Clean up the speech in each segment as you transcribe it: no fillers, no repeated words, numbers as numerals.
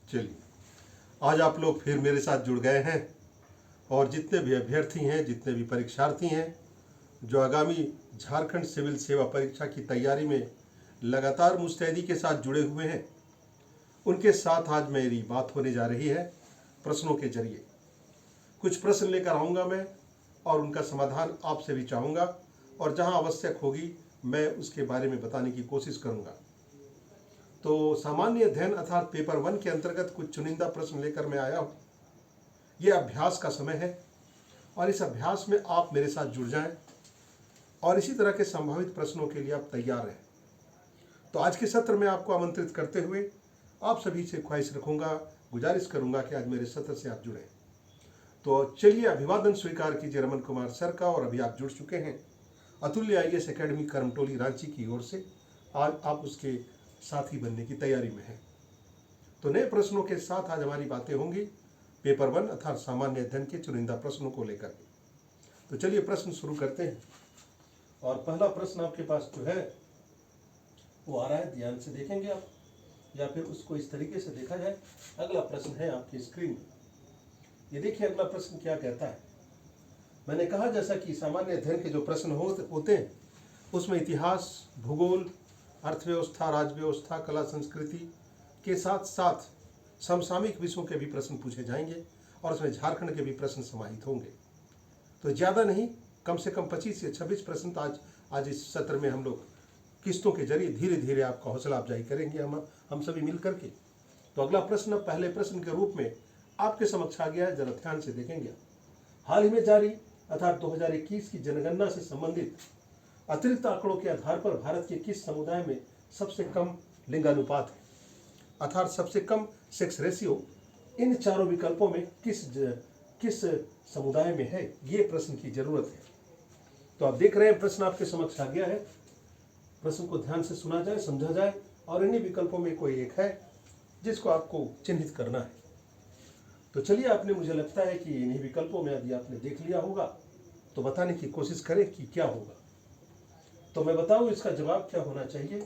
चलिए, आज आप लोग फिर मेरे साथ जुड़ गए हैं और जितने भी अभ्यर्थी हैं, जितने भी परीक्षार्थी हैं जो आगामी झारखंड सिविल सेवा परीक्षा की तैयारी में लगातार मुस्तैदी के साथ जुड़े हुए हैं, उनके साथ आज मेरी बात होने जा रही है प्रश्नों के जरिए। कुछ प्रश्न लेकर आऊँगा मैं और उनका समाधान आपसे भी चाहूँगा और जहाँ आवश्यक होगी मैं उसके बारे में बताने की कोशिश करूँगा। तो सामान्य अध्ययन अर्थात पेपर 1 के अंतर्गत कुछ चुनिंदा प्रश्न लेकर मैं आया हूँ। ये अभ्यास का समय है और इस अभ्यास में आप मेरे साथ जुड़ जाएं और इसी तरह के संभावित प्रश्नों के लिए आप तैयार रहें। तो आज के सत्र में आपको आमंत्रित करते हुए आप सभी से ख्वाहिश रखूंगा, गुजारिश करूंगा कि आज मेरे सत्र से आप जुड़ें। तो चलिए, अभिवादन स्वीकार कीजिए रमन कुमार सर का। और अभी आप जुड़ चुके हैं अतुल्य IAS एकेडमी करमटोली रांची की ओर से। आज आप उसके साथी बनने की तैयारी में हैं। तो नए प्रश्नों के साथ आज हमारी बातें होंगी पेपर 1 अर्थात सामान्य अध्ययन के चुनिंदा प्रश्नों को लेकर। तो चलिए प्रश्न शुरू करते हैं। और पहला प्रश्न आपके पास जो है वो आ रहा है, ध्यान से देखेंगे आप या फिर उसको इस तरीके से देखा जाए। अगला प्रश्न है आपकी स्क्रीन में। ये देखिए अगला प्रश्न क्या कहता है। मैंने कहा जैसा कि सामान्य अध्ययन के जो प्रश्न होते हैं उसमें इतिहास, भूगोल, अर्थव्यवस्था, राजव्यवस्था, कला संस्कृति के साथ साथ समसामयिक विषयों के भी प्रश्न पूछे जाएंगे और उसमें झारखंड के भी प्रश्न समाहित होंगे। तो ज़्यादा नहीं, कम से कम 25 से 26 प्रश्न तो आज इस सत्र में हम लोग किस्तों के जरिए धीरे धीरे आपका हौसला अफजाई करेंगे हम सभी मिल करके। तो अगला प्रश्न पहले प्रश्न के रूप में आपके समक्ष आ गया है, जरा ध्यान से देखेंगे। हाल ही में जारी अर्थात 2021 की जनगणना से संबंधित अतिरिक्त आंकड़ों के आधार पर भारत के किस समुदाय में सबसे कम लिंगानुपात है, अर्थात सबसे कम सेक्स रेशियो इन चारों विकल्पों में किस समुदाय में है, ये प्रश्न की जरूरत है। तो आप देख रहे हैं प्रश्न आपके समक्ष आ गया है। प्रश्न को ध्यान से सुना जाए, समझा जाए और इन्हीं विकल्पों में कोई एक है जिसको आपको चिन्हित करना है। तो चलिए, आपने, मुझे लगता है कि इन्हीं विकल्पों में यदि आपने देख लिया होगा तो बताने की कोशिश करें कि क्या होगा। तो मैं बताऊं इसका जवाब क्या होना चाहिए।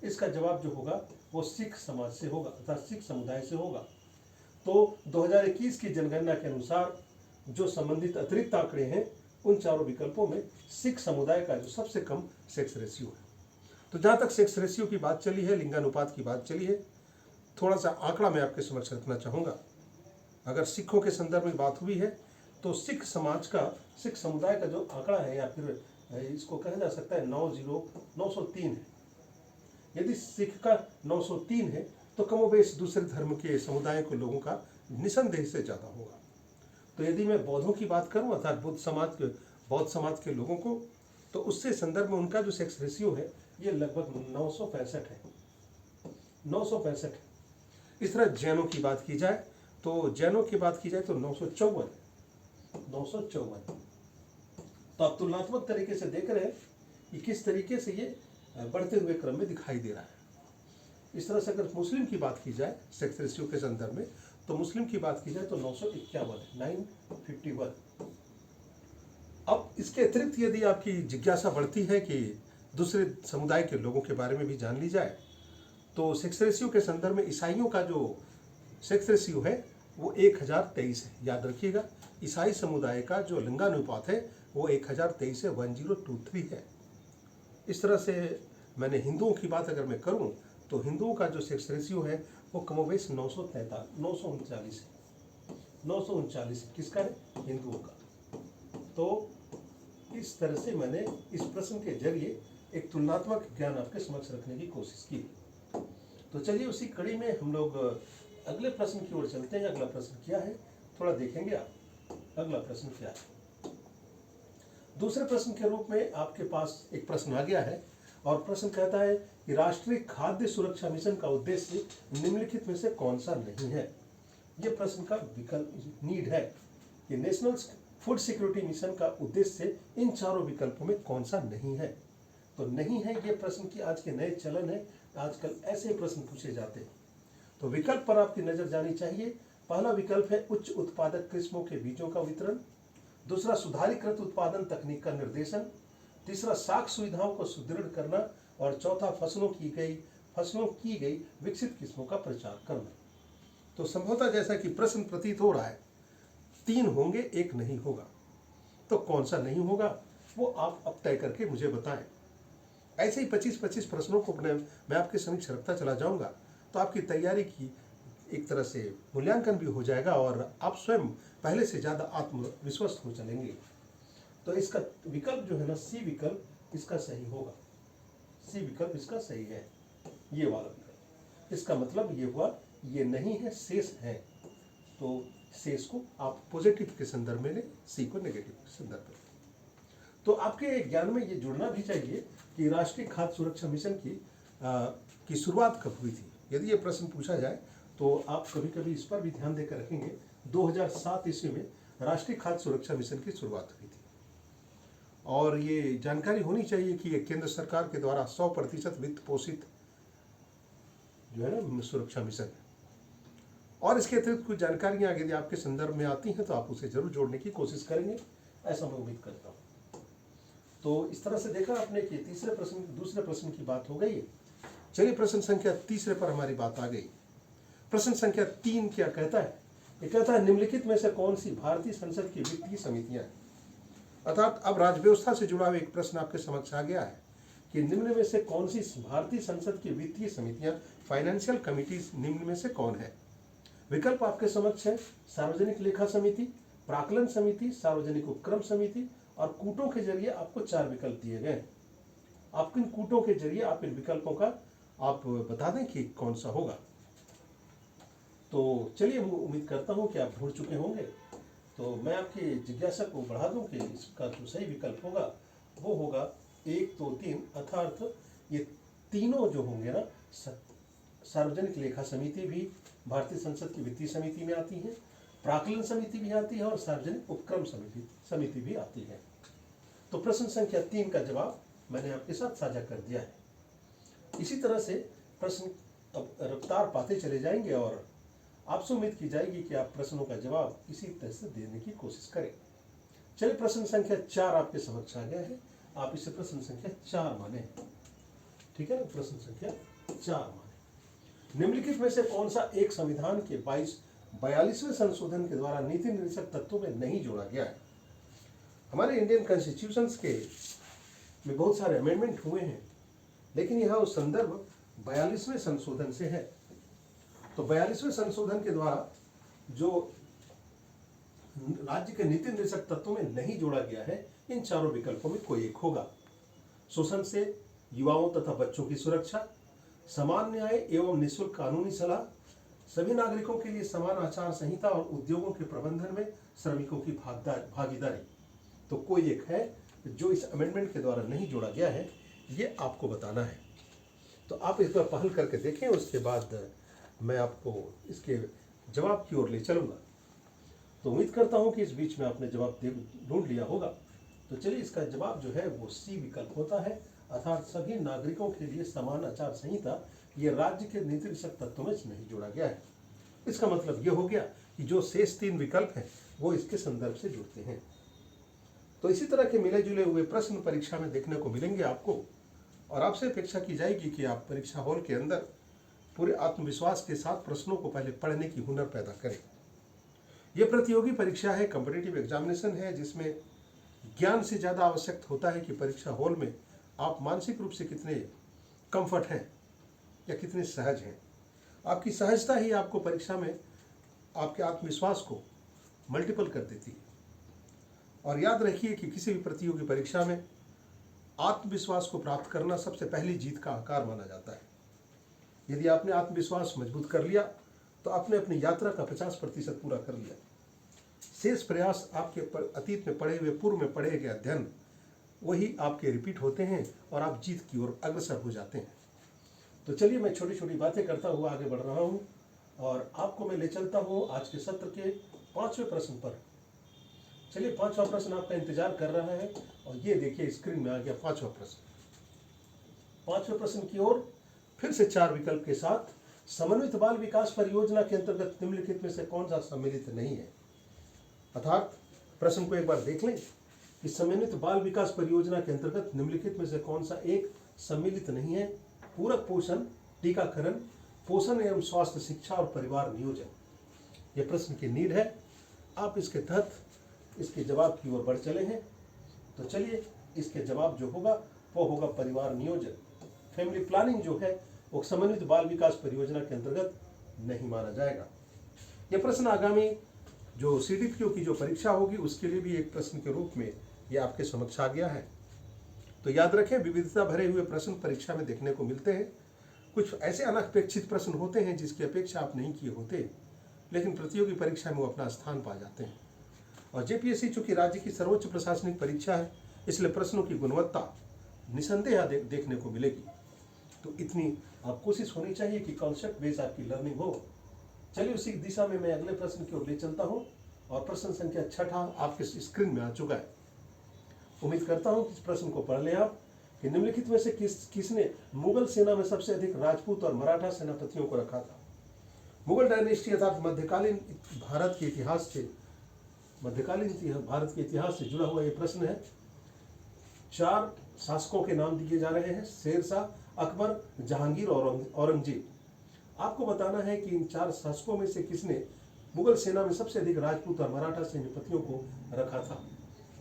इसका जवाब जो होगा वो सिख समाज से होगा अर्थात सिख समुदाय से होगा। तो 2021 की जनगणना के अनुसार जो संबंधित अतिरिक्त आंकड़े हैं उन चारों विकल्पों में सिख समुदाय का जो सबसे कम सेक्स रेशियो है। तो जहाँ तक सेक्स रेशियो की बात चली है, लिंगानुपात की बात चली है, थोड़ा सा आंकड़ा मैं आपके समक्ष रखना चाहूँगा। अगर सिखों के संदर्भ में बात हुई है तो सिख समाज का, सिख समुदाय का जो आंकड़ा है या फिर इसको कहा जा सकता है 903 है। यदि सिख का 903 है तो कमोबेश दूसरे धर्म के समुदाय के लोगों का निसंदेह से ज़्यादा होगा। तो यदि मैं बौद्धों की बात करूं अर्थात बौद्ध समाज के लोगों को, तो उससे संदर्भ में उनका जो सेक्स रेशियो है ये लगभग 965 है, 965 है। इस तरह जैनों की बात की जाए तो 954। तो आप तुलनात्मक तरीके से देख रहे हैं कि किस तरीके से ये बढ़ते हुए क्रम में दिखाई दे रहा है। इस तरह से अगर मुस्लिम की बात की जाए सेक्स रेशियो के संदर्भ में, तो मुस्लिम की बात की जाए तो 951 है, 951। अब इसके अतिरिक्त यदि आपकी जिज्ञासा बढ़ती है कि दूसरे समुदाय के लोगों के बारे में भी जान ली जाए, तो सेक्स रेशियो के संदर्भ में ईसाइयों का जो सेक्स रेशियो है वो 1023 है। याद रखिएगा, ईसाई समुदाय का जो लिंगानुपात है वो 1023 है, 1023 है। इस तरह से मैंने हिंदुओं की बात अगर मैं करूं तो हिंदुओं का जो सेक्स रेशियो है वो कमोबेश 939 है, 939 किसका है, हिंदुओं का। तो इस तरह से मैंने इस प्रश्न के जरिए एक तुलनात्मक ज्ञान आपके समक्ष रखने की कोशिश की। तो चलिए, उसी कड़ी में हम लोग अगले प्रश्न की ओर चलते हैं। अगला प्रश्न क्या है, थोड़ा देखेंगे आप। अगला प्रश्न क्या है। दूसरे प्रश्न के रूप में आपके पास एक प्रश्न आ गया है और प्रश्न कहता है कि राष्ट्रीय खाद्य सुरक्षा मिशन का उद्देश्य निम्नलिखित में से कौन सा नहीं है। यह प्रश्न का विकल्प नीड है कि नेशनल फूड सिक्योरिटी मिशन का उद्देश्य इन चारों विकल्पों में कौन सा नहीं है। तो नहीं है ये प्रश्न की आज के नए चलन है, आजकल ऐसे प्रश्न पूछे जाते हैं। तो विकल्प पर आपकी नजर जानी चाहिए। पहला विकल्प है उच्च उत्पादक किस्मों के बीजों का वितरण, दूसरा सुधारीकृत उत्पादन तकनीक का निर्देशन, तीसरा साख सुविधाओं को सुदृढ़ करना और चौथा फसलों की गई विकसित किस्मों का प्रचार करना। तो संभवतः जैसा कि प्रश्न प्रतीत हो रहा है, 3 होंगे, 1 नहीं होगा। तो कौन सा नहीं होगा वो आप अब तय करके मुझे बताएं। ऐसे ही 25-25 प्रश्नों को मैं आपके समक्ष रखता चला जाऊंगा, तो आपकी तैयारी की एक तरह से मूल्यांकन भी हो जाएगा और आप स्वयं पहले से ज़्यादा आत्मविश्वस्त हो चलेंगे। तो इसका विकल्प जो है ना, सी विकल्प इसका सही होगा। सी विकल्प इसका सही है, ये वाला विकल्प। इसका मतलब ये हुआ ये नहीं है, शेष है। तो शेष को आप पॉजिटिव के संदर्भ में लें, सी को नेगेटिव के संदर्भ में। तो आपके ज्ञान में ये जुड़ना भी चाहिए कि राष्ट्रीय खाद्य सुरक्षा मिशन की शुरुआत कब हुई थी। यदि ये प्रश्न पूछा जाए तो आप कभी कभी इस पर भी ध्यान देकर रखेंगे। 2007 ईस्वी में राष्ट्रीय खाद्य सुरक्षा मिशन की शुरुआत हुई थी और ये जानकारी होनी चाहिए कि ये केंद्र सरकार के द्वारा 100% वित्त पोषित जो है ना सुरक्षा मिशन है। और इसके अतिरिक्त कुछ जानकारियां यदि आपके संदर्भ में आती हैं तो आप उसे जरूर जोड़ने की कोशिश करेंगे, ऐसा मैं उम्मीद करता हूँ। तो इस तरह से देखा आपने कि दूसरे प्रश्न की बात हो गई है। चलिए प्रश्न संख्या 3 पर हमारी बात आ गई। प्रश्न संख्या 3 क्या कहता है? ये कहता है निम्नलिखित में से कौन सी भारतीय संसद की वित्तीय समितियां हैं। अर्थात अब राज्य व्यवस्था से जुड़ा हुआ एक प्रश्न आपके समक्ष आ गया है कि निम्न में से कौन सी भारतीय संसद की वित्तीय समितियां, फाइनेंशियल कमिटीज निम्न में से कौन है। विकल्प आपके समक्ष है, सार्वजनिक लेखा समिति, प्राक्कलन समिति, सार्वजनिक उपक्रम समिति और कूटों के जरिए आपको 4 विकल्प दिए गए। आप किन कूटों के जरिए आप इन विकल्पों का आप बता दें कि कौन सा होगा। तो चलिए उम्मीद करता हूं कि आप ढूंढ चुके होंगे। तो मैं आपकी जिज्ञासा को बढ़ा दूं कि इसका जो सही विकल्प होगा वो होगा 1, 2, 3। अर्थात ये तीनों जो होंगे ना, सार्वजनिक लेखा समिति भी भारतीय संसद की वित्तीय समिति में आती है, प्राक्कलन समिति भी आती है और सार्वजनिक उपक्रम समिति भी आती है। तो प्रश्न संख्या 3 का जवाब मैंने आपके साथ साझा कर दिया है। इसी तरह से प्रश्न अब रफ्तार पाते चले जाएंगे और आपसे उम्मीद की जाएगी कि आप प्रश्नों का जवाब इसी तरह से देने की कोशिश करें। चलिए प्रश्न संख्या 4 आपके समक्ष आ गया है, आप इसे प्रश्न संख्या 4 माने। ठीक है ना, प्रश्न संख्या 4 माने। निम्नलिखित में से कौन सा एक संविधान के 42वें संशोधन के द्वारा नीति निर्देशक तत्वों में नहीं जोड़ा गया है। हमारे इंडियन कॉन्स्टिट्यूशंस के में बहुत सारे अमेंडमेंट हुए हैं, लेकिन यहाँ उस संदर्भ 42वें संशोधन से है। तो 42वें संशोधन के द्वारा जो राज्य के नीति निर्देशक तत्वों में नहीं जोड़ा गया है, इन चारों विकल्पों में कोई एक होगा। शोषण से युवाओं तथा बच्चों की सुरक्षा, समान न्याय एवं निःशुल्क कानूनी सलाह, सभी नागरिकों के लिए समान आचार संहिता और उद्योगों के प्रबंधन में श्रमिकों की भागीदारी। तो कोई एक है जो इस अमेंडमेंट के द्वारा नहीं जोड़ा गया है, ये आपको बताना है। तो आप इस पर पहल करके देखें, उसके बाद मैं आपको इसके जवाब की ओर ले चलूँगा। तो उम्मीद करता हूँ कि इस बीच में आपने जवाब ढूंढ लिया होगा। तो चलिए इसका जवाब जो है वो सी विकल्प होता है, अर्थात सभी नागरिकों के लिए समान आचार संहिता ये राज्य के नीति निर्देशक तत्वों में नहीं जोड़ा गया है। इसका मतलब ये हो गया कि जो शेष 3 विकल्प हैं वो इसके संदर्भ से जुड़ते हैं। तो इसी तरह के मिले जुले हुए प्रश्न परीक्षा में देखने को मिलेंगे आपको, और आपसे अपेक्षा की जाएगी कि आप परीक्षा हॉल के अंदर पूरे आत्मविश्वास के साथ प्रश्नों को पहले पढ़ने की हुनर पैदा करें। यह प्रतियोगी परीक्षा है, कॉम्पिटिटिव एग्जामिनेशन है, जिसमें ज्ञान से ज़्यादा आवश्यक होता है कि परीक्षा हॉल में आप मानसिक रूप से कितने कंफर्ट हैं या कितने सहज हैं। आपकी सहजता ही आपको परीक्षा में आपके आत्मविश्वास को मल्टीपल कर देती है। और याद रखिए कि किसी भी प्रतियोगी परीक्षा में आत्मविश्वास को प्राप्त करना सबसे पहली जीत का आकार माना जाता है। यदि आपने आत्मविश्वास मजबूत कर लिया तो आपने अपनी यात्रा का 50% पूरा कर लिया। शेष प्रयास आपके अतीत में पढ़े हुए, पूर्व में पढ़े गए अध्ययन वही आपके रिपीट होते हैं और आप जीत की ओर अग्रसर हो जाते हैं। तो चलिए मैं छोटी छोटी बातें करता हुआ आगे बढ़ रहा हूँ और आपको मैं ले चलता हूँ आज के सत्र के 5वें प्रश्न पर। चलिए 5वां प्रश्न आपका इंतजार कर रहा है और ये देखिए स्क्रीन में आ गया 5वां प्रश्न। 5वें प्रश्न की ओर फिर से 4 विकल्प के साथ, समन्वित बाल विकास परियोजना के अंतर्गत निम्नलिखित में से कौन सा सम्मिलित नहीं है। अर्थात प्रश्न को एक बार देख लें कि समन्वित बाल विकास परियोजना के अंतर्गत निम्नलिखित में से कौन सा एक सम्मिलित नहीं है। पूरक पोषण, टीकाकरण, पोषण एवं स्वास्थ्य शिक्षा और परिवार नियोजन। ये प्रश्न की नीड है। आप इसके तहत इसके जवाब की ओर बढ़ चले हैं। तो चलिए, इसके जवाब जो होगा वो होगा परिवार नियोजन। फैमिली प्लानिंग जो है वो समन्वित बाल विकास परियोजना के अंतर्गत नहीं माना जाएगा। यह प्रश्न आगामी जो CDPO की जो परीक्षा होगी उसके लिए भी एक प्रश्न के रूप में ये आपके समक्ष आ गया है। तो याद रखें, विविधता भरे हुए प्रश्न परीक्षा में देखने को मिलते हैं। कुछ ऐसे अनपेक्षित प्रश्न होते हैं जिसकी अपेक्षा आप नहीं किए होते, लेकिन प्रतियोगी परीक्षा में वो अपना स्थान पा जाते हैं। और JPSC चूंकि राज्य की सर्वोच्च प्रशासनिक परीक्षा है, इसलिए प्रश्नों की गुणवत्ता निसंदेह देखने को मिलेगी। तो इतनी आप कोशिश होनी चाहिए कि कॉन्सेप्ट बेस्ड आपकी लर्निंग हो। चलिए, उसी दिशा में मैं अगले प्रश्न की ओर ले चलता हूं। और प्रश्न संख्या 6 आपके स्क्रीन में आ चुका है। उम्मीद करता हूं कि इस प्रश्न को पढ़ लें आप कि निम्नलिखित में से किसने मुगल सेना में सबसे अधिक राजपूत और मराठा सेनापतियों को रखा था। मुगल डायनेस्टी अर्थात मध्यकालीन भारत के इतिहास से जुड़ा हुआ ये प्रश्न है। 4 शासकों के नाम दिए जा रहे हैं: शेरशाह, अकबर, जहांगीर और औरंगजेब। आपको बताना है कि इन 4 शासकों में से किसने मुगल सेना में सबसे अधिक राजपूत और मराठा सेनापतियों को रखा था।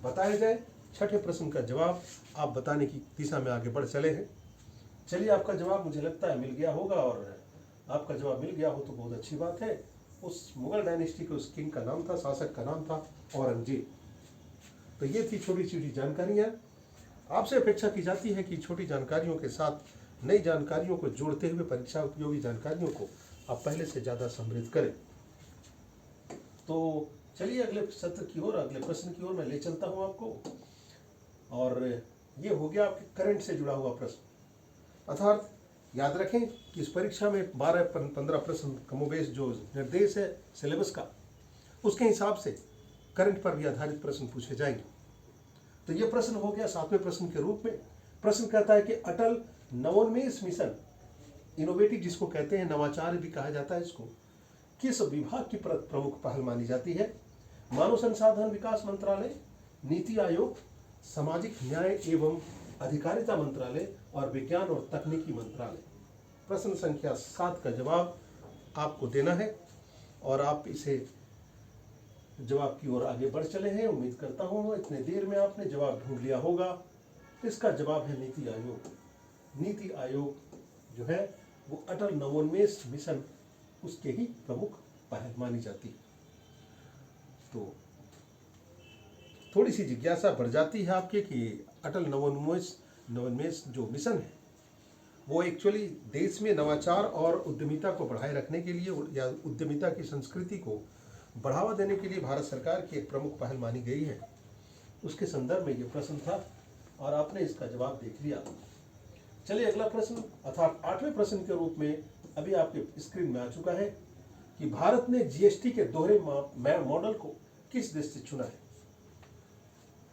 बताया जाए। छठे प्रश्न का जवाब आप बताने की दिशा में आगे बढ़ चले हैं। चलिए, आपका जवाब मुझे लगता है मिल गया होगा, और आपका जवाब मिल गया हो तो बहुत अच्छी बात है। उस मुगल डायनेस्टी के उस किंग का नाम था, शासक का नाम था औरंगजेब। तो ये थी छोटी छोटी जानकारियाँ। आपसे अपेक्षा की जाती है कि छोटी जानकारियों के साथ नई जानकारियों को जोड़ते हुए परीक्षा उपयोगी जानकारियों को आप पहले से ज़्यादा समृद्ध करें। तो चलिए, अगले सत्र की ओर, अगले प्रश्न की ओर मैं ले चलता हूँ आपको। और ये हो गया आपके करंट से जुड़ा हुआ प्रश्न। अर्थात याद रखें कि इस परीक्षा में 12-15 प्रश्न कमोबेश जो निर्देश है सिलेबस का, उसके हिसाब से करंट पर भी आधारित प्रश्न पूछे जाएंगे। तो ये प्रश्न हो गया 7वें प्रश्न के रूप में। प्रश्न कहता है कि अटल नवोन्मेष मिशन, इनोवेटिव जिसको कहते हैं, नवाचार भी कहा जाता है इसको, किस विभाग की प्रमुख पहल मानी जाती है। मानव संसाधन विकास मंत्रालय, नीति आयोग, सामाजिक न्याय एवं अधिकारिता मंत्रालय और विज्ञान और तकनीकी मंत्रालय। प्रश्न संख्या 7 का जवाब आपको देना है और आप इसे जवाब की ओर आगे बढ़ चले हैं। उम्मीद करता हूँ इतने देर में आपने जवाब ढूंढ लिया होगा। इसका जवाब है नीति आयोग। नीति आयोग जो है वो अटल नवोन्मेष मिशन, उसके ही प्रमुख पहल मानी जाती है। तो थोड़ी सी जिज्ञासा बढ़ जाती है आपके कि अटल नवोन्मेष जो मिशन है वो एक्चुअली देश में नवाचार और उद्यमिता को बढ़ाए रखने के लिए या उद्यमिता की संस्कृति को बढ़ावा देने के लिए भारत सरकार की एक प्रमुख पहल मानी गई है। उसके संदर्भ में ये प्रश्न था और आपने इसका जवाब देख लिया। चलिए, अगला प्रश्न अर्थात 8वें प्रश्न के रूप में अभी आपके स्क्रीन में आ चुका है कि भारत ने GST के दोहरे मॉडल को किस देश से चुना है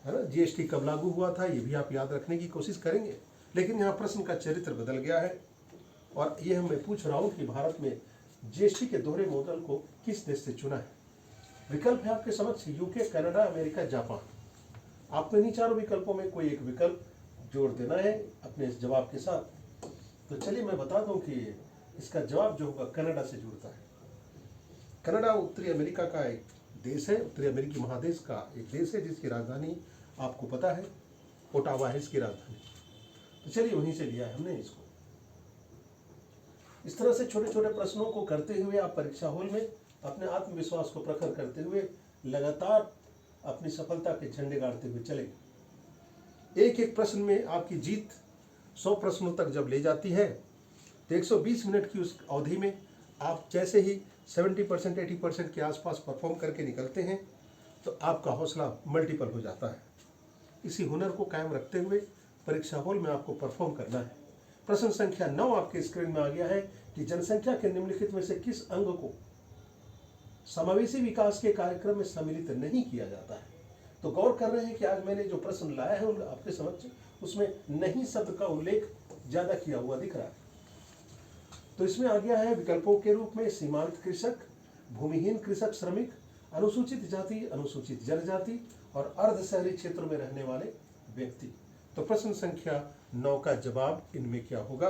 ना। GST कब लागू हुआ था ये भी आप याद रखने की कोशिश करेंगे, लेकिन यहाँ प्रश्न का चरित्र बदल गया है और ये मैं पूछ रहा हूँ कि भारत में GST के दोहरे मॉडल को किस देश से चुना है। विकल्प है आपके समक्ष: UK, कनाडा, अमेरिका, जापान। आपने इन चारों विकल्पों में कोई एक विकल्प जोड़ देना है अपने इस जवाब के साथ। तो चलिए, मैं बता दूं कि इसका जवाब जो होगा कनाडा से जुड़ता है। कनाडा उत्तरी अमेरिका का एक देश है, उत्तरी अमेरिकी महादेश का एक देश है जिसकी राजधानी आपको पता है, ओटावा है इसकी राजधानी। तो चलिए, वहीं से लिया है हमने इसको। इस तरह से छोटे छोटे प्रश्नों को करते हुए आप परीक्षा हॉल में अपने आत्मविश्वास को प्रखर करते हुए लगातार अपनी सफलता के झंडे गाड़ते हुए चलेंगे। एक एक प्रश्न में आपकी जीत 100 प्रश्नों तक जब ले जाती है तो 120 मिनट की उस अवधि में आप जैसे ही 70% 80% के आसपास परफॉर्म करके निकलते हैं तो आपका हौसला मल्टीपल हो जाता है। इसी हुनर को कायम रखते हुए परीक्षा हॉल में आपको परफॉर्म करना है। प्रश्न संख्या 9 आपके स्क्रीन में आ गया है कि जनसंख्या के निम्नलिखित में से किस अंग को समावेशी विकास के कार्यक्रम में सम्मिलित नहीं किया जाता है। तो गौर कर रहे हैं कि आज मैंने जो प्रश्न लाया है आपके समक्ष उसमें नहीं शब्द का उल्लेख ज्यादा किया हुआ दिख रहा है। तो इसमें आ गया है विकल्पों के रूप में सीमांत कृषक, भूमिहीन कृषक श्रमिक, अनुसूचित जाति, अनुसूचित जनजाति और अर्ध शहरी क्षेत्रों में रहने वाले व्यक्ति। तो प्रश्न संख्या 9 का जवाब इनमें क्या होगा।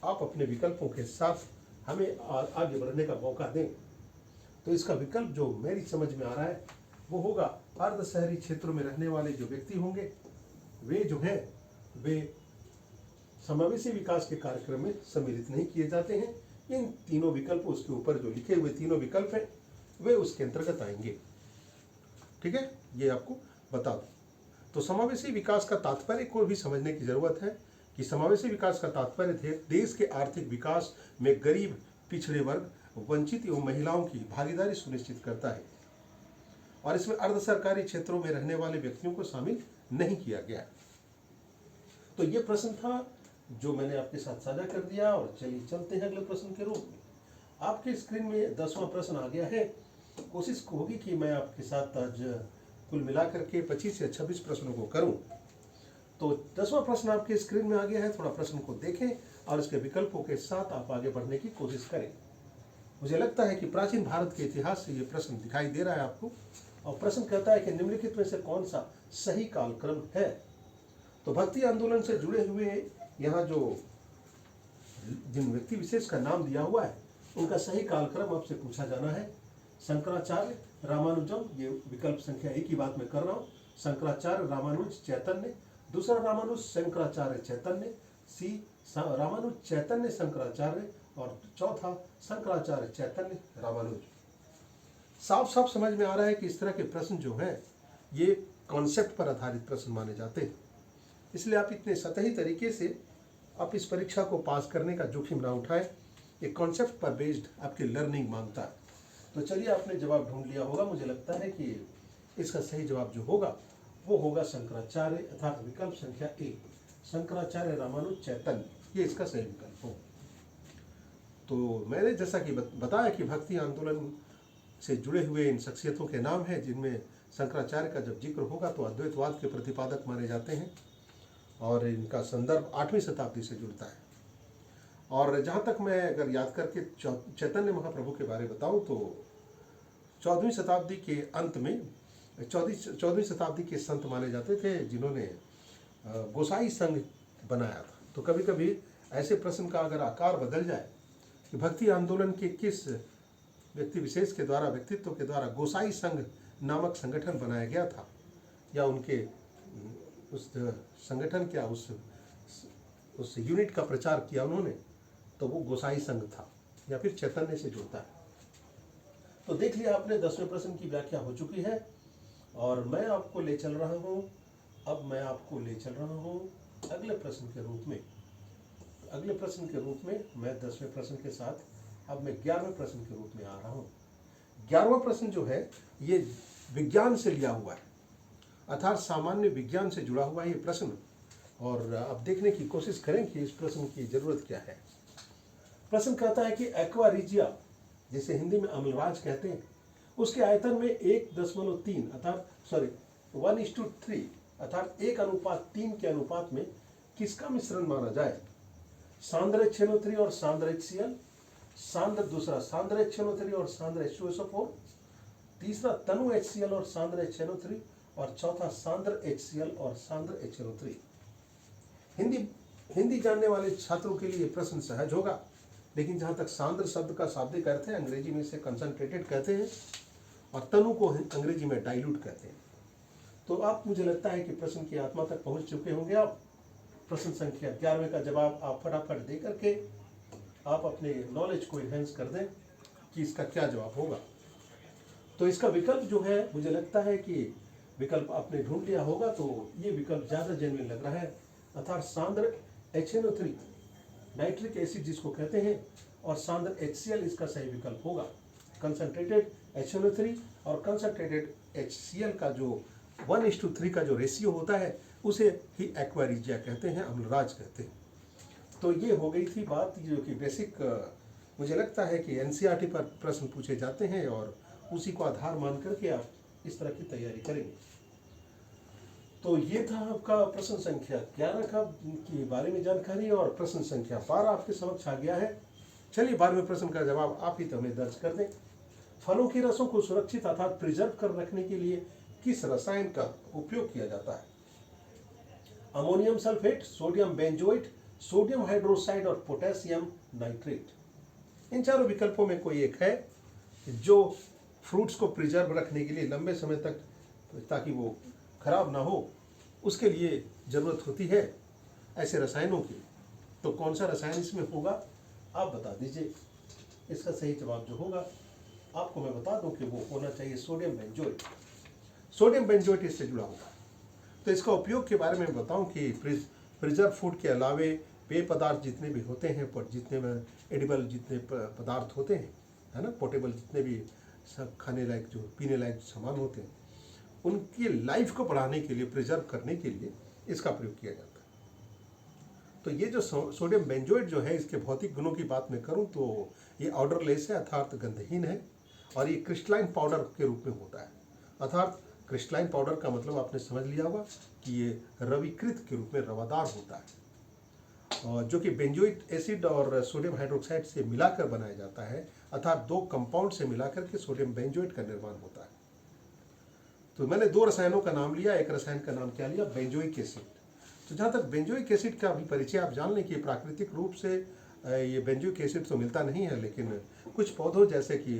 आप अपने विकल्पों के साथ हमें आगे बढ़ने का मौका दें। तो इसका विकल्प जो मेरी समझ में आ रहा है वो होगा अर्ध शहरी क्षेत्रों में रहने वाले जो व्यक्ति होंगे वे जो हैं वे समावेशी विकास के कार्यक्रम में सम्मिलित नहीं किए जाते हैं। इन तीनों विकल्प उसके ऊपर जो लिखे हुए तीनों विकल्प हैं वे उसके अंतर्गत आएंगे। ठीक है, ये आपको बता दूं। तो समावेशी विकास का तात्पर्य को भी समझने की जरूरत है कि समावेशी विकास का तात्पर्य देश के आर्थिक विकास में गरीब, पिछड़े वर्ग, वंचित एवं महिलाओं की भागीदारी सुनिश्चित करता है और इसमें अर्ध सरकारी क्षेत्रों में रहने वाले व्यक्तियों को शामिल नहीं किया गया। तो ये प्रश्न था जो मैंने आपके साथ साझा कर दिया और चलिए चलते हैं अगले प्रश्न के रूप में। आपके स्क्रीन में 10वां प्रश्न आ गया है। कोशिश होगी कि मैं आपके साथ आज कुल मिलाकर के 25 या 26 प्रश्नों को करूं। तो 10वां प्रश्न आपके स्क्रीन में आ गया है। थोड़ा प्रश्न को देखें और इसके विकल्पों के साथ आप आगे बढ़ने की कोशिश करें। मुझे लगता है कि प्राचीन भारत के इतिहास से ये प्रश्न दिखाई दे रहा है आपको और प्रश्न कहता है कि निम्नलिखित में से कौन सा सही कालक्रम है। तो भक्ति आंदोलन से जुड़े हुए यहाँ जो जिन व्यक्ति विशेष का नाम दिया हुआ है उनका सही कालक्रम आपसे पूछा जाना है। शंकराचार्य, रामानुजम, ये विकल्प संख्या 1 की बात मैं कर रहा हूँ। शंकराचार्य, रामानुज, चैतन्य। दूसरा रामानुज, शंकराचार्य, चैतन्य। सी रामानुज, चैतन्य, शंकराचार्य। और चौथा शंकराचार्य, चैतन्य, रामानुज। साफ साफ समझ में आ रहा है कि इस तरह के प्रश्न जो हैं ये कॉन्सेप्ट पर आधारित प्रश्न माने जाते हैं, इसलिए आप इतने सतही तरीके से आप इस परीक्षा को पास करने का जोखिम ना उठाएं। ये कॉन्सेप्ट पर बेस्ड आपकी लर्निंग मांगता है। तो चलिए आपने जवाब ढूंढ लिया होगा। मुझे लगता है कि इसका सही जवाब जो होगा वो होगा शंकराचार्य अर्थात विकल्प संख्या 1, शंकराचार्य, रामानुज, चैतन्य, ये इसका सही विकल्प हो। तो मैंने जैसा कि बताया कि भक्ति आंदोलन से जुड़े हुए इन शख्सियतों के नाम हैं जिनमें शंकराचार्य का जब जिक्र होगा तो अद्वैतवाद के प्रतिपादक माने जाते हैं और इनका संदर्भ 8वीं शताब्दी से जुड़ता है। और जहाँ तक मैं अगर याद करके चैतन्य महाप्रभु के बारे में बताऊँ तो 14वीं शताब्दी के अंत में 14वीं शताब्दी के संत माने जाते थे जिन्होंने गोसाई संघ बनाया था। तो कभी कभी ऐसे प्रश्न का अगर आकार बदल जाए कि भक्ति आंदोलन के किस व्यक्ति विशेष के द्वारा, व्यक्तित्व के द्वारा गोसाई संघ नामक संगठन बनाया गया था या उनके उस संगठन क्या उस यूनिट का प्रचार किया उन्होंने, तो वो गोसाई संघ था या फिर चैतन्य से जुड़ता है। तो देख लिया आपने 10वें प्रश्न की व्याख्या हो चुकी है और मैं आपको ले चल रहा हूँ। अब मैं आपको ले चल रहा हूँ अगले प्रश्न के रूप में। अगले प्रश्न के रूप में मैं 10वें प्रश्न के साथ अब मैं 11वें प्रश्न के रूप में आ रहा हूँ। 11वां प्रश्न जो है ये विज्ञान से लिया हुआ है अर्थात सामान्य विज्ञान से जुड़ा हुआ है ये प्रश्न। और अब देखने की कोशिश करें कि इस प्रश्न की जरूरत क्या है। प्रश्न कहता है कि एक्वा रिजिया, जिसे हिंदी में अम्लराज कहते हैं, उसके आयतन में 1.3 अर्थात 1:3 अर्थात 1:3 के अनुपात में किसका मिश्रण माना जाए। सांद्र HNO3 और सांद्र HCl, दूसरा सांद्र HNO3 और सांद्र H2SO4, तीसरा तनु HCl और सांद्र HNO3 और चौथा सांद्र HCl और सांद्र HNO3। हिंदी जानने वाले छात्रों के लिए प्रश्न सहज होगा, लेकिन जहाँ तक सांद्र शब्द का शाब्दिक अर्थ है अंग्रेजी में इसे कंसंट्रेटेड कहते हैं और तनु को अंग्रेजी में डाइल्यूट कहते हैं। तो आप, मुझे लगता है कि प्रश्न की आत्मा तक पहुँच चुके होंगे आप। प्रश्न संख्या 11वें का जवाब आप फटाफट दे करके आप अपने नॉलेज को इन्हेंस कर दें कि इसका क्या जवाब होगा। तो इसका विकल्प जो है, मुझे लगता है कि विकल्प आपने ढूंढ लिया होगा, तो ये विकल्प ज़्यादा जेन्युइन लग रहा है अर्थात सांद्र HNO3 नाइट्रिक एसिड जिसको कहते हैं और सांद्र HCl इसका सही विकल्प होगा। कंसंट्रेटेड HNO3 और कंसंट्रेटेड HCl का जो 1:3 का जो रेशियो होता है उसे ही एक्वा रिजिया कहते हैं, अम्लराज कहते हैं। तो ये हो गई थी बात जो कि बेसिक, मुझे लगता है कि NCERT पर प्रश्न पूछे जाते हैं और उसी को आधार मान करके आप इस तरह की तैयारी करेंगे। तो ये था आपका प्रश्न संख्या 11 का के बारे में जानकारी और प्रश्न संख्या 12 आपके समक्ष आ गया है। चलिए 12वें प्रश्न का जवाब आप ही तो हमें दर्ज कर दें। फलों के रसों को सुरक्षित अर्थात प्रिजर्व कर रखने के लिए किस रसायन का उपयोग किया जाता है। Ammonium sulphate, sodium benzoate, sodium hydroxide और पोटेशियम नाइट्रेट। इन चारों विकल्पों में कोई एक है जो फ्रूट्स को प्रिजर्व रखने के लिए लंबे समय तक, ताकि वो खराब ना हो, उसके लिए ज़रूरत होती है ऐसे रसायनों की। तो कौन सा रसायन इसमें होगा आप बता दीजिए। इसका सही जवाब जो होगा आपको मैं बता दूं कि वो होना चाहिए सोडियम बेंजोएट। सोडियम बेंजोएट इससे जुड़ा होगा। तो इसका उपयोग के बारे में बताऊं कि प्रिजर्व फूड के अलावे पेय पदार्थ जितने भी होते हैं, पर जितने में एडिबल जितने पदार्थ होते हैं, है ना, पोर्टेबल जितने भी सब खाने लायक जो पीने लायक सामान होते हैं, उनकी लाइफ को बढ़ाने के लिए, प्रिजर्व करने के लिए इसका प्रयोग किया जाता है। तो ये जो सोडियम बेंजोएट जो है, इसके भौतिक गुणों की बात मैं करूं तो ये ऑर्डरलेस है, अर्थात गंधहीन है, और ये क्रिस्टलाइन पाउडर के रूप में होता है। अर्थात क्रिस्टलाइन पाउडर का मतलब आपने समझ लिया होगा कि ये रविकृत के रूप में रवादार होता है, और जो कि बेंजोइक एसिड और सोडियम हाइड्रोक्साइड से मिलाकर बनाया जाता है, अर्थात दो कंपाउंड से मिलाकर के सोडियम बेंजोएट का निर्माण होता है। तो मैंने दो रसायनों का नाम लिया, एक रसायन का नाम क्या लिया, बेंजोइक एसिड। तो जहाँ तक बेंजोइक एसिड का भी परिचय आप जान लें कि प्राकृतिक रूप से ये बेंजोइक एसिड तो मिलता नहीं है, लेकिन कुछ पौधों जैसे कि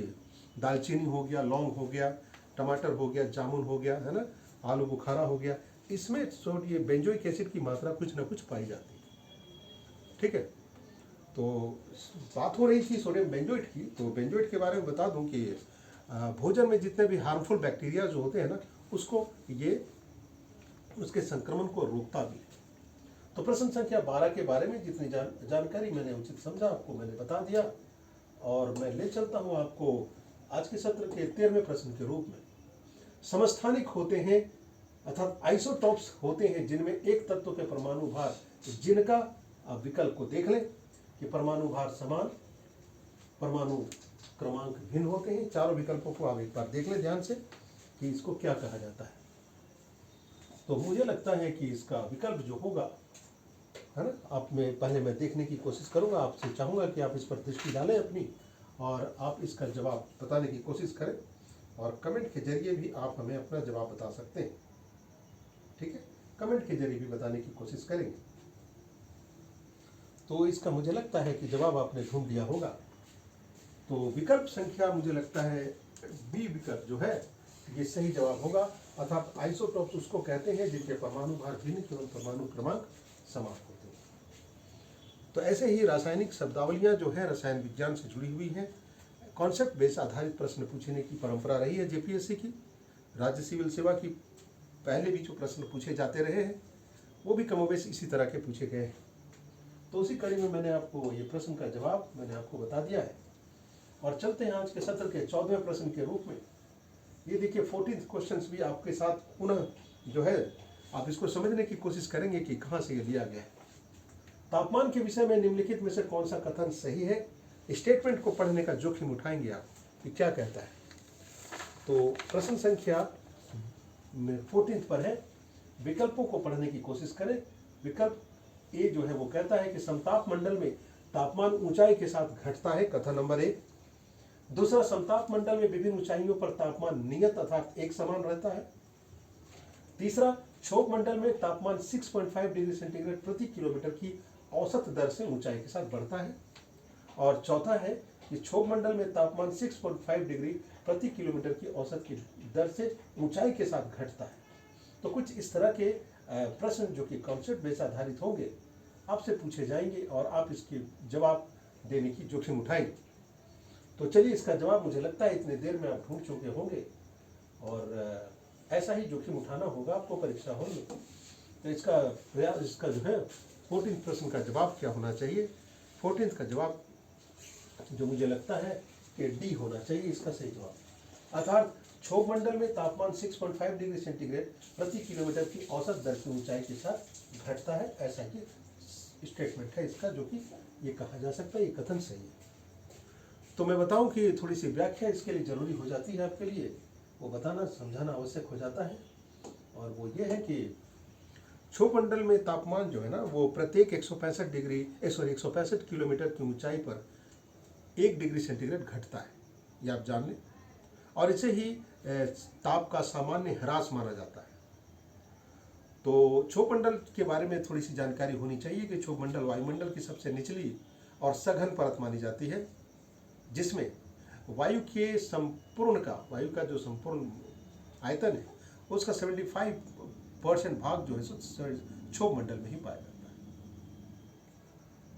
दालचीनी हो गया, लौंग हो गया, टमाटर हो गया, जामुन हो गया, है ना, आलू बुखारा हो गया, इसमें ये बेंजोइक एसिड की मात्रा कुछ ना कुछ पाई जाती है। ठीक है, तो बात हो रही थी सोडियम बेंजोएट की। तो बेंजोएट के बारे में बता दूं कि भोजन में जितने भी हार्मफुल बैक्टीरिया जो होते हैं ना, उसको ये उसके संक्रमण को रोकता भी है। तो प्रश्न संख्या 12 के बारे में जितनी जानकारी मैंने उचित समझा आपको मैंने बता दिया, और मैं ले चलता हूं आपको आज के सत्र के 13वें प्रश्न के रूप में। समस्थानिक होते हैं अर्थात आइसोटॉप्स होते हैं जिनमें एक तत्व के परमाणु भार, जिनका आप विकल्प को देख लें कि परमाणु भार समान, परमाणु क्रमांक भिन्न होते हैं। चारों विकल्पों को आप एक बार देख लें ध्यान से कि इसको क्या कहा जाता है। तो मुझे लगता है कि इसका विकल्प जो होगा, है ना, आप में पहले मैं देखने की कोशिश करूंगा, आपसे चाहूंगा कि आप इस पर दृष्टि डालें अपनी, और आप इसका जवाब बताने की कोशिश करें, और कमेंट के जरिए भी आप हमें अपना जवाब बता सकते हैं। ठीक है, कमेंट के जरिए भी बताने की कोशिश करेंगे। तो इसका मुझे लगता है कि जवाब आपने ढूंढ लिया होगा। तो विकल्प संख्या मुझे लगता है बी विकल्प जो है ये सही जवाब होगा, अर्थात आइसोटॉप्स उसको कहते हैं जिनके परमाणु भार भिन्न केवल परमाणु क्रमांक समान होते हैं। तो ऐसे ही रासायनिक शब्दावलियां जो है रसायन विज्ञान से जुड़ी हुई हैं। कॉन्सेप्ट बेस आधारित प्रश्न पूछने की परंपरा रही है जेपीएससी की। राज्य सिविल सेवा की पहले भी जो प्रश्न पूछे जाते रहे हैं वो भी कमोबेश इसी तरह के पूछे गए हैं। तो उसी कड़ी में मैंने आपको ये प्रश्न का जवाब मैंने आपको बता दिया है, और चलते हैं आज के सत्र के 14वें प्रश्न के रूप में। ये देखिए 14th क्वेश्चन भी आपके साथ पुनः जो है आप इसको समझने की कोशिश करेंगे कि कहाँ से ये लिया गया है। तापमान के विषय में निम्नलिखित में से कौन सा कथन सही है। स्टेटमेंट को पढ़ने का जोखिम उठाएंगे आप कि क्या कहता है। तो प्रश्न संख्या 14 पर है, विकल्पों को पढ़ने की कोशिश करें। विकल्प ए जो है वो कहता है कि समताप मंडल में तापमान ऊंचाई के साथ घटता है, कथन नंबर 1। दूसरा, समताप मंडल में विभिन्न ऊंचाइयों पर तापमान नियत अर्थात एक समान रहता है। तीसरा, क्षोभ मंडल में तापमान 6.5 डिग्री सेंटीग्रेड प्रति किलोमीटर की औसत दर से ऊंचाई के साथ बढ़ता है। और चौथा है कि क्षोभ मंडल में तापमान 6.5 डिग्री प्रति किलोमीटर की औसत की दर से ऊंचाई के साथ घटता है। तो कुछ इस तरह के प्रश्न जो कि कॉन्सेप्ट बेस आधारित होंगे आपसे पूछे जाएंगे, और आप इसके जवाब देने की जोखिम उठाएंगे। तो चलिए, इसका जवाब मुझे लगता है इतने देर में आप ढूंढ चुके होंगे, और ऐसा ही जोखिम उठाना होगा आपको परीक्षा हॉल में। तो इसका प्रयास, इसका जो है 14 प्रश्न का जवाब क्या होना चाहिए। 14 का जवाब जो मुझे लगता है कि डी होना चाहिए इसका सही जवाब, अर्थात क्षोभ मंडल में तापमान 6.5 डिग्री सेंटीग्रेड प्रति किलोमीटर की औसत दर की ऊंचाई के साथ घटता है, ऐसा कि स्टेटमेंट है इसका, जो कि ये कहा जा सकता है, ये कथन सही है। तो मैं बताऊं कि थोड़ी सी व्याख्या इसके लिए जरूरी हो जाती है आपके लिए, वो बताना समझाना आवश्यक हो जाता है, और वो ये है कि क्षोभ मंडल में तापमान जो है ना वो प्रत्येक 165 किलोमीटर की ऊंचाई पर 1 डिग्री सेंटीग्रेड घटता है, ये आप जान लें, और इसे ही ताप का सामान्य ह्रास माना जाता है। तो क्षोभ मंडल के बारे में थोड़ी सी जानकारी होनी चाहिए कि क्षोभ मंडल वायुमंडल की सबसे निचली और सघन परत मानी जाती है, जिसमें वायु का जो संपूर्ण आयतन है उसका 75% भाग जो है सो क्षोभ मंडल में ही पाया जाता है।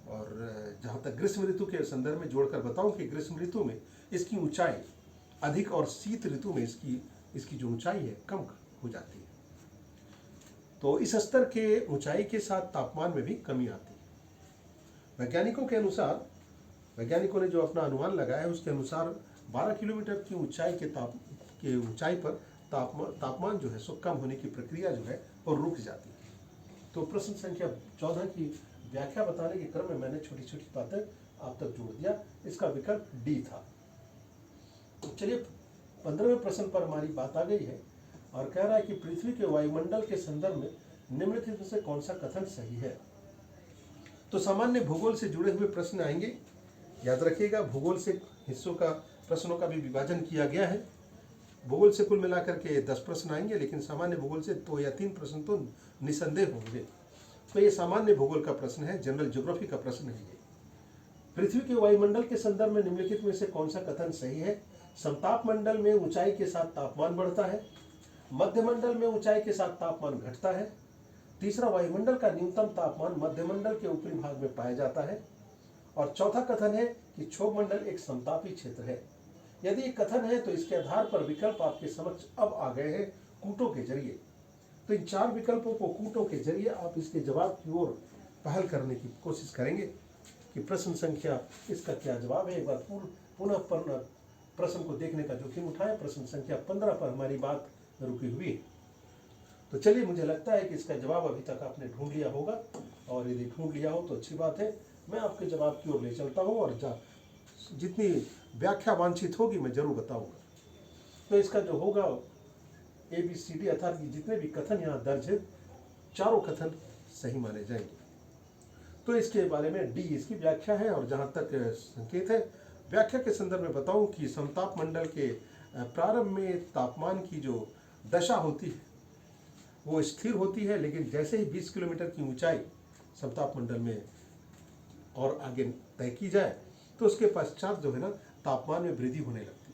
और जहाँ तक ग्रीष्म ऋतु के संदर्भ में जोड़कर बताऊं कि ग्रीष्म ऋतु में इसकी ऊंचाई अधिक और शीत ऋतु में इसकी जो ऊंचाई है कम हो जाती है। तो इस स्तर के ऊंचाई के साथ तापमान में भी कमी आती है। वैज्ञानिकों ने जो अपना अनुमान लगाया है उसके अनुसार 12 किलोमीटर की ऊंचाई पर तापमान जो है सो कम होने की प्रक्रिया जो है वो रुक जाती है। तो प्रश्न संख्या 14 की व्याख्या बताने के क्रम में मैंने छोटी छोटी बातें आप तक जोड़ दिया। इसका विकल्प डी था। तो चलिए 15वें प्रश्न पर हमारी बात आ गई है और कह रहा है कि पृथ्वी के वायुमंडल के संदर्भ में निम्नलिखित में से कौन सा कथन सही है। तो सामान्य भूगोल से जुड़े हुए प्रश्न आएंगे। याद रखिएगा, भूगोल से प्रश्नों का भी विभाजन किया गया है। भूगोल से कुल मिलाकर के 10 प्रश्न आएंगे, लेकिन सामान्य भूगोल से 2 या 3 प्रश्न तो निसंदेह होंगे। तो ये सामान्य भूगोल का प्रश्न है, जनरल ज्योग्राफी का प्रश्न है ये। पृथ्वी के वायुमंडल के संदर्भ में निम्नलिखित में से कौन सा कथन सही है। समताप मंडल में ऊंचाई के साथ तापमान बढ़ता है, मध्यमंडल में ऊंचाई के साथ तापमान घटता है। तीसरा, वायुमंडल का न्यूनतम तापमान मध्यमंडल के ऊपरी भाग में पाया जाता है। और चौथा कथन है कि क्षोभ मंडल एक समतापी क्षेत्र है। यदि ये कथन है तो इसके आधार पर विकल्प आपके समक्ष अब आ गए हैं कूटों के जरिए। तो इन 4 विकल्पों को कूटों के जरिए आप इसके जवाब की ओर पहल करने की कोशिश करेंगे कि प्रश्न संख्या इसका क्या जवाब है। एक बार पुनः प्रश्न को देखने का जोखिम उठाएं। प्रश्न संख्या 15 पर हमारी बात रुकी हुई है। तो चलिए, मुझे लगता है कि इसका जवाब अभी तक आपने ढूंढ लिया होगा, और यदि ढूंढ लिया हो तो अच्छी बात है। मैं आपके जवाब की ओर ले चलता हूं और जितनी व्याख्या वांछित होगी मैं जरूर बताऊंगा। तो इसका जो होगा ABCD अर्थात जितने भी कथन यहाँ दर्ज है, चारों कथन सही माने जाएंगे। तो इसके बारे में डी इसकी व्याख्या है। और जहाँ तक संकेत है, व्याख्या के संदर्भ में बताऊं कि समताप मंडल के प्रारंभ में तापमान की जो दशा होती है वो स्थिर होती है, लेकिन जैसे ही 20 किलोमीटर की ऊंचाई समताप मंडल में और आगे तय की जाए तो उसके पश्चात जो है ना तापमान में वृद्धि होने लगती है।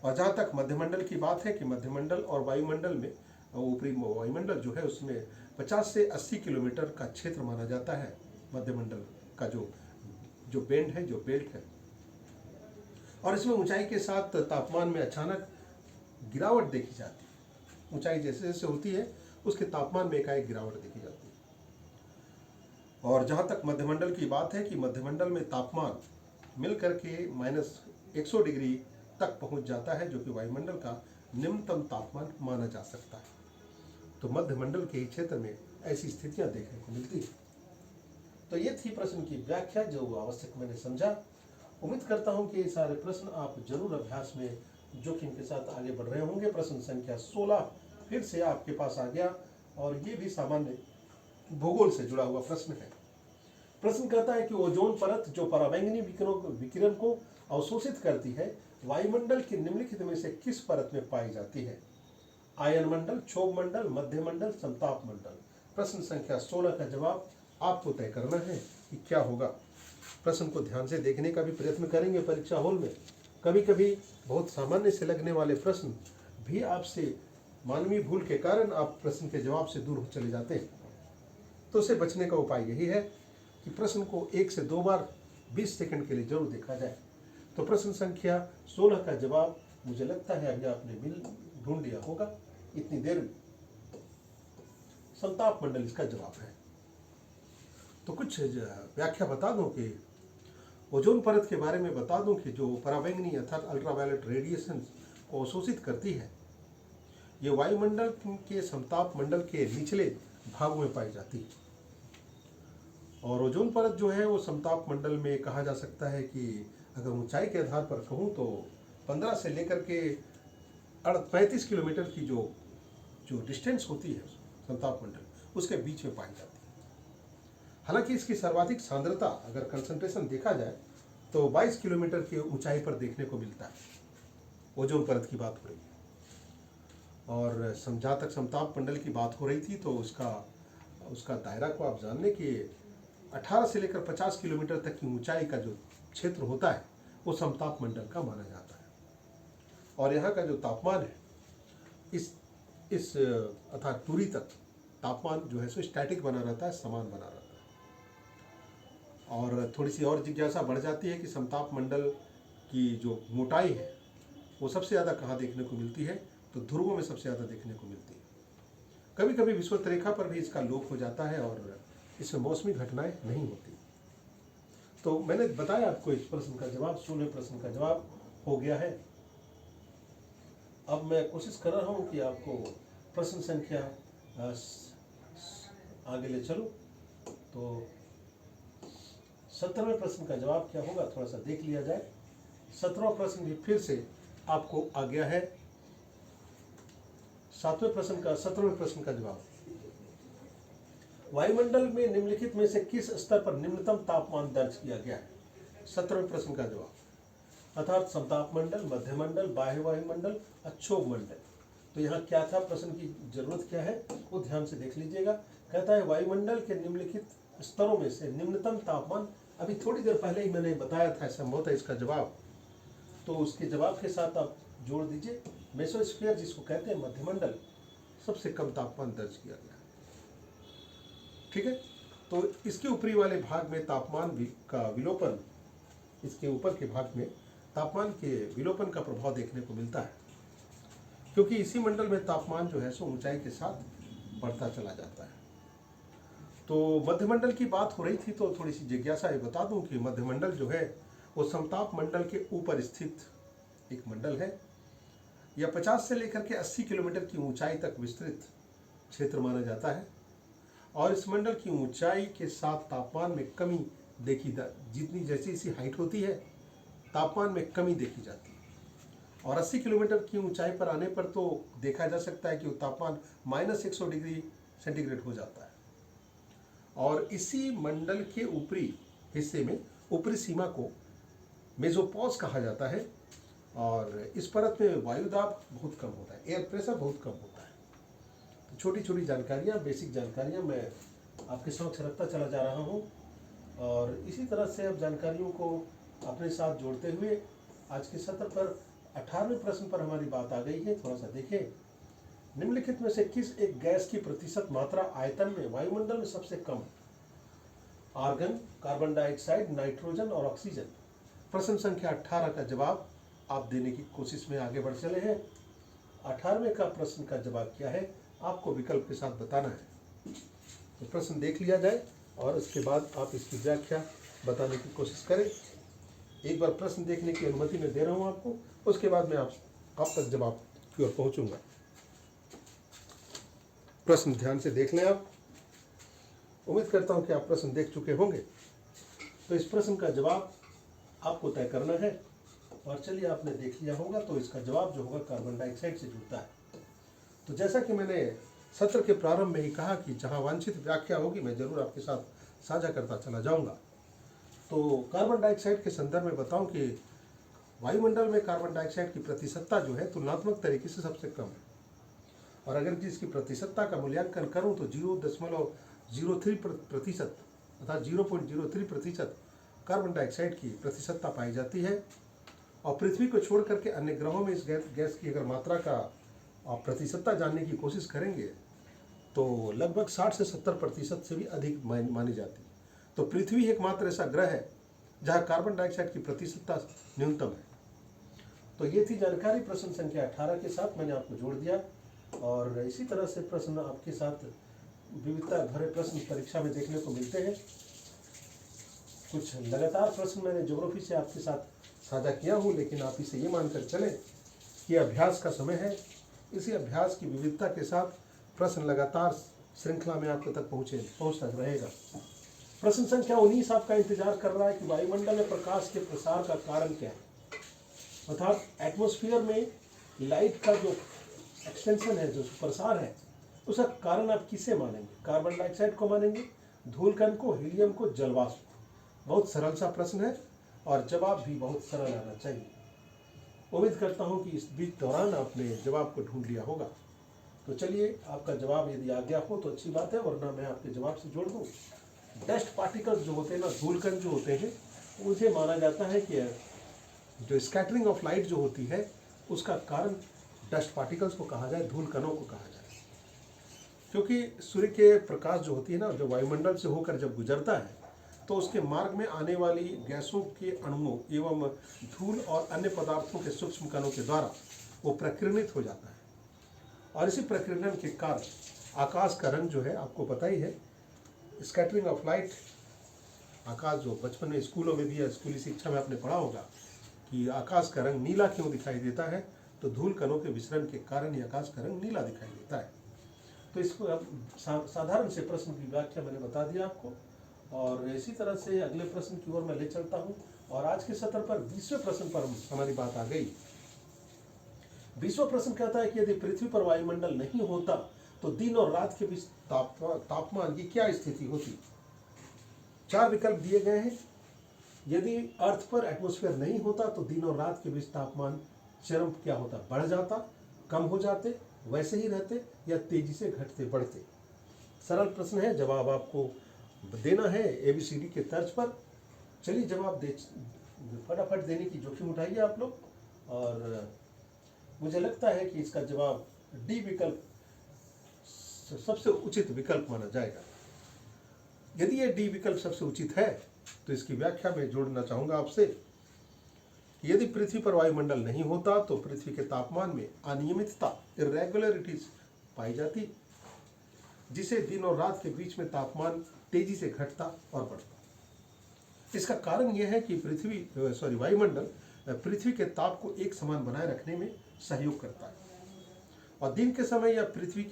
और जहाँ तक मध्यमंडल की बात है कि मध्यमंडल और वायुमंडल में ऊपरी वायुमंडल जो है उसमें 50 से 80 किलोमीटर का क्षेत्र माना जाता है। मध्यमंडल का जो बेंड है, जो बेल्ट है, और इसमें ऊंचाई के साथ तापमान में अचानक गिरावट देखी जाती है। ऊंचाई जैसे जैसे होती है उसके तापमान में एकाएक गिरावट देखी जाती है। और जहाँ तक मध्यमंडल की बात है कि मध्यमंडल में तापमान मिलकर के -100 डिग्री तक पहुँच जाता है, जो कि वायुमंडल का निम्नतम तापमान माना जा सकता है। तो मध्यमंडल के ही क्षेत्र में ऐसी स्थितियाँ देखने को मिलती है। तो ये थी प्रश्न की व्याख्या जो आवश्यक मैंने समझा। उम्मीद करता हूँ कि ये सारे प्रश्न आप जरूर अभ्यास में जोखिम के साथ आगे बढ़ रहे होंगे। प्रश्न संख्या 16 फिर से आपके पास आ गया, और ये भी सामान्य भूगोल से जुड़ा हुआ प्रश्न है। प्रश्न कहता है कि ओजोन परत जो पराबैंगनी विकिरण को अवशोषित करती है, वायुमंडल की निम्नलिखित में से किस परत में पाई जाती है। आयन मंडल, क्षोभ मंडल, मध्य मंडल, समताप मंडल। प्रश्न संख्या 16 का जवाब आपको तय करना है कि क्या होगा। प्रश्न को ध्यान से देखने का भी प्रयत्न करेंगे परीक्षा हॉल में। कभी कभी बहुत सामान्य से लगने वाले प्रश्न भी आपसे मानवीय भूल के कारण आप प्रश्न के जवाब से दूर चले जाते हैं। तो उसे बचने का उपाय यही है कि प्रश्न को 1 से 2 बार 20 सेकंड के लिए जरूर देखा जाए। तो प्रश्न संख्या 16 का जवाब मुझे लगता है अभी आपने ढूंढ लिया होगा इतनी देर में। समताप मंडल इसका जवाब है। तो कुछ व्याख्या बता दूं कि ओजोन परत के बारे में बता दूं कि जो पराबैंगनी अर्थात अल्ट्रावायलेट रेडिएशन को अवशोषित करती है, ये वायुमंडल के समताप मंडल के निचले भागों में पाई जाती है। और ओजोन परत जो है वो समताप मंडल में कहा जा सकता है कि अगर ऊंचाई के आधार पर कहूँ तो 15 से लेकर के 35 किलोमीटर की जो डिस्टेंस होती है समताप मंडल, उसके बीच में पाई जाती है। हालांकि इसकी सर्वाधिक सांद्रता अगर कंसंट्रेशन देखा जाए तो 22 किलोमीटर की ऊंचाई पर देखने को मिलता है। ओजोन परत की बात हो रही है। और जहाँ तक समताप मंडल की बात हो रही थी तो उसका दायरा को आप जान लें कि 18 से लेकर 50 किलोमीटर तक की ऊंचाई का जो क्षेत्र होता है वो समताप मंडल का माना जाता है। और यहाँ का जो तापमान है इस अर्थात दूरी तक तापमान जो है सो स्टैटिक बना रहता है, समान बना रहता है। और थोड़ी सी और जिज्ञासा बढ़ जाती है कि समताप मंडल की जो मोटाई है वो सबसे ज़्यादा कहाँ देखने को मिलती है, तो ध्रुवों में सबसे ज़्यादा देखने को मिलती है। कभी कभी विषुवत रेखा पर भी इसका लोप हो जाता है और इसमें मौसमी घटनाएं नहीं होती। तो मैंने बताया आपको इस प्रश्न का जवाब, 16 प्रश्न का जवाब हो गया है। अब मैं कोशिश कर रहा हूँ कि आपको प्रश्न संख्या आगे ले चलूँ। तो 17वें प्रश्न का जवाब क्या होगा, थोड़ा सा देख लिया जाए। 17वां प्रश्न भी फिर से आपको आ गया है। 17वें प्रश्न का जवाब, वायुमंडल में निम्नलिखित में से किस स्तर पर निम्नतम तापमान दर्ज किया गया है। 17वें प्रश्न का जवाब, अर्थात समताप मंडल, मध्य मंडल, बाह्य वायुमंडल, अक्षोभ मंडल। तो यहाँ क्या था, प्रश्न की जरूरत क्या है वो ध्यान से देख लीजिएगा। कहता है वायुमंडल के निम्नलिखित स्तरों में से निम्नतम तापमान, अभी थोड़ी देर पहले ही मैंने बताया था संभवतः इसका जवाब, तो उसके जवाब के साथ आप जोड़ दीजिए। मेसोस्फीयर जिसको कहते हैं मध्यमंडल, सबसे कम तापमान दर्ज किया गया। ठीक है, तो इसके ऊपरी वाले भाग में तापमान का विलोपन, इसके ऊपर के भाग में तापमान के विलोपन का प्रभाव देखने को मिलता है, क्योंकि इसी मंडल में तापमान जो है सो ऊंचाई के साथ बढ़ता चला जाता है। तो मध्यमंडल की बात हो रही थी, तो थोड़ी सी जिज्ञासा ये बता दूं कि मध्यमंडल जो है वो समताप मंडल के ऊपर स्थित एक मंडल है। यह 50 से लेकर के 80 किलोमीटर की ऊंचाई तक विस्तृत क्षेत्र माना जाता है और इस मंडल की ऊंचाई के साथ तापमान में कमी देखी जितनी जैसी इसी हाइट होती है तापमान में कमी देखी जाती है। और 80 किलोमीटर की ऊंचाई पर आने पर तो देखा जा सकता है कि तापमान -100 डिग्री सेंटीग्रेड हो जाता है। और इसी मंडल के ऊपरी हिस्से में ऊपरी सीमा को मेसोपॉज कहा जाता है और इस परत में वायुदाब बहुत कम होता है, एयर प्रेशर बहुत कम होता है। तो छोटी छोटी जानकारियाँ, बेसिक जानकारियाँ मैं आपके समक्ष रखता चला जा रहा हूँ और इसी तरह से अब जानकारियों को अपने साथ जोड़ते हुए आज के सत्र पर 18वें प्रश्न पर हमारी बात आ गई है। थोड़ा सा देखें, निम्नलिखित में से किस एक गैस की प्रतिशत मात्रा आयतन में वायुमंडल में सबसे कम? आर्गन, कार्बन डाइऑक्साइड, नाइट्रोजन और ऑक्सीजन। प्रश्न संख्या 18 का जवाब आप देने की कोशिश में आगे बढ़ चले हैं। 18वें का प्रश्न का जवाब क्या है आपको विकल्प के साथ बताना है। तो प्रश्न देख लिया जाए और उसके बाद आप इसकी व्याख्या बताने की कोशिश करें। एक बार प्रश्न देखने की अनुमति मैं दे रहा हूं आपको, उसके बाद मैं आप तक जवाब की ओर पहुंचूंगा। प्रश्न ध्यान से देख लें आप। उम्मीद करता हूं कि आप प्रश्न देख चुके होंगे। तो इस प्रश्न का जवाब आपको तय करना है और चलिए आपने देख लिया होगा, तो इसका जवाब जो होगा कार्बन डाइऑक्साइड से जुड़ता है। तो जैसा कि मैंने सत्र के प्रारंभ में ही कहा कि जहां वांछित व्याख्या होगी मैं जरूर आपके साथ साझा करता चला जाऊंगा। तो कार्बन डाइऑक्साइड के संदर्भ में बताऊं कि वायुमंडल में कार्बन डाइऑक्साइड की प्रतिशतता जो है तुलनात्मक तरीके से सबसे कम है और अगर इसकी प्रतिशतता का मूल्यांकन करूं तो 0.03% अर्थात 0.03% कार्बन डाइऑक्साइड की प्रतिशतता पाई जाती है। और पृथ्वी को छोड़ करके अन्य ग्रहों में इस गैस की अगर मात्रा का आप प्रतिशतता जानने की कोशिश करेंगे तो लगभग 60 से 70% से भी अधिक मानी जाती है। तो पृथ्वी एकमात्र ऐसा ग्रह है जहां कार्बन डाइऑक्साइड की प्रतिशतता न्यूनतम है। तो ये थी जानकारी प्रश्न संख्या 18 के साथ मैंने आपको जोड़ दिया और इसी तरह से प्रश्न आपके साथ विविधता भरे प्रश्न परीक्षा में देखने को मिलते हैं। कुछ लगातार प्रश्न मैंने ज्योग्राफी से आपके साथ साझा किया हूँ, लेकिन आप इसे ये मानकर चलें कि अभ्यास का समय है। इसी अभ्यास की विविधता के साथ प्रश्न लगातार श्रृंखला में आपके तक पहुँचता रहेगा। प्रश्न संख्या 19 आपका इंतजार कर रहा है कि वायुमंडल में प्रकाश के प्रसार का कारण क्या है, अर्थात एटमॉस्फेयर में लाइट का जो एक्सटेंशन है, जो प्रसार है, उसका कारण आप किसे मानेंगे? कार्बन डाइऑक्साइड को मानेंगे, धूलकण को, हीलियम को, जलवाष्प? बहुत सरल सा प्रश्न है और जवाब भी बहुत सरल आना चाहिए। उम्मीद करता हूं कि इस बीच दौरान आपने जवाब को ढूंढ लिया होगा। तो चलिए, आपका जवाब यदि आ गया हो तो अच्छी बात है, वरना मैं आपके जवाब से जोड़ दूं। डस्ट पार्टिकल्स जो होते हैं ना, धूलकण जो होते हैं, उसे माना जाता है कि जो स्कैटरिंग ऑफ लाइट जो होती है उसका कारण डस्ट पार्टिकल्स को कहा जाए, धूल कणों को कहा जाए, क्योंकि सूर्य के प्रकाश जो होती है ना, जो वायुमंडल से होकर जब गुजरता है तो उसके मार्ग में आने वाली गैसों के अणुओं एवं धूल और अन्य पदार्थों के सूक्ष्म कणों के द्वारा वो प्रकीर्णित हो जाता है। और इसी प्रकीर्णन के कारण आकाश का रंग जो है, आपको पता ही है, स्कैटरिंग ऑफ लाइट, आकाश जो बचपन में स्कूलों में भी या स्कूली शिक्षा में आपने पढ़ा होगा कि आकाश का रंग नीला क्यों दिखाई देता है, तो धूल कणों के विसरण के कारण ही आकाश का रंग नीला दिखाई देता है। तो इसको अब साधारण से प्रश्न की व्याख्या मैंने बता दिया आपको, और इसी तरह से अगले प्रश्न की ओर मैं ले चलता हूं। और आज के सत्र पर 20वें प्रश्न पर हमारी बात आ गई। 20वां प्रश्न कहता है कि यदि पृथ्वी पर वायुमंडल नहीं होता तो दिन और रात के बीच तापमान की क्या स्थिति होती। 4 विकल्प दिए गए हैं। यदि अर्थ पर एटमॉस्फेयर नहीं होता तो दिन और रात के बीच तापमान चरम क्या होता, बढ़ जाता, कम हो जाते, वैसे ही रहते, या तेजी से घटते बढ़ते। सरल प्रश्न है, जवाब आपको देना है ABCD के तर्ज पर। चलिए जवाब दे, फटाफट देने की जोखिम उठाइए आप लोग। और मुझे लगता है कि इसका जवाब डी विकल्प सबसे उचित विकल्प माना जाएगा। यदि ये डी विकल्प सबसे उचित है तो इसकी व्याख्या में जोड़ना चाहूंगा आपसे। यदि पृथ्वी पर वायुमंडल नहीं होता तो पृथ्वी के तापमान में अनियमितता, इरेगुलरिटीज पाई जाती, जिसे दिन और रात के बीच में तापमान तेजी से घटता और बढ़ता। इसका कारण यह है कि वायुमंडल पृथ्वी के ताप को एक समान बनाए रखने में सहयोग करता है, और दिन के समय या पृथ्वी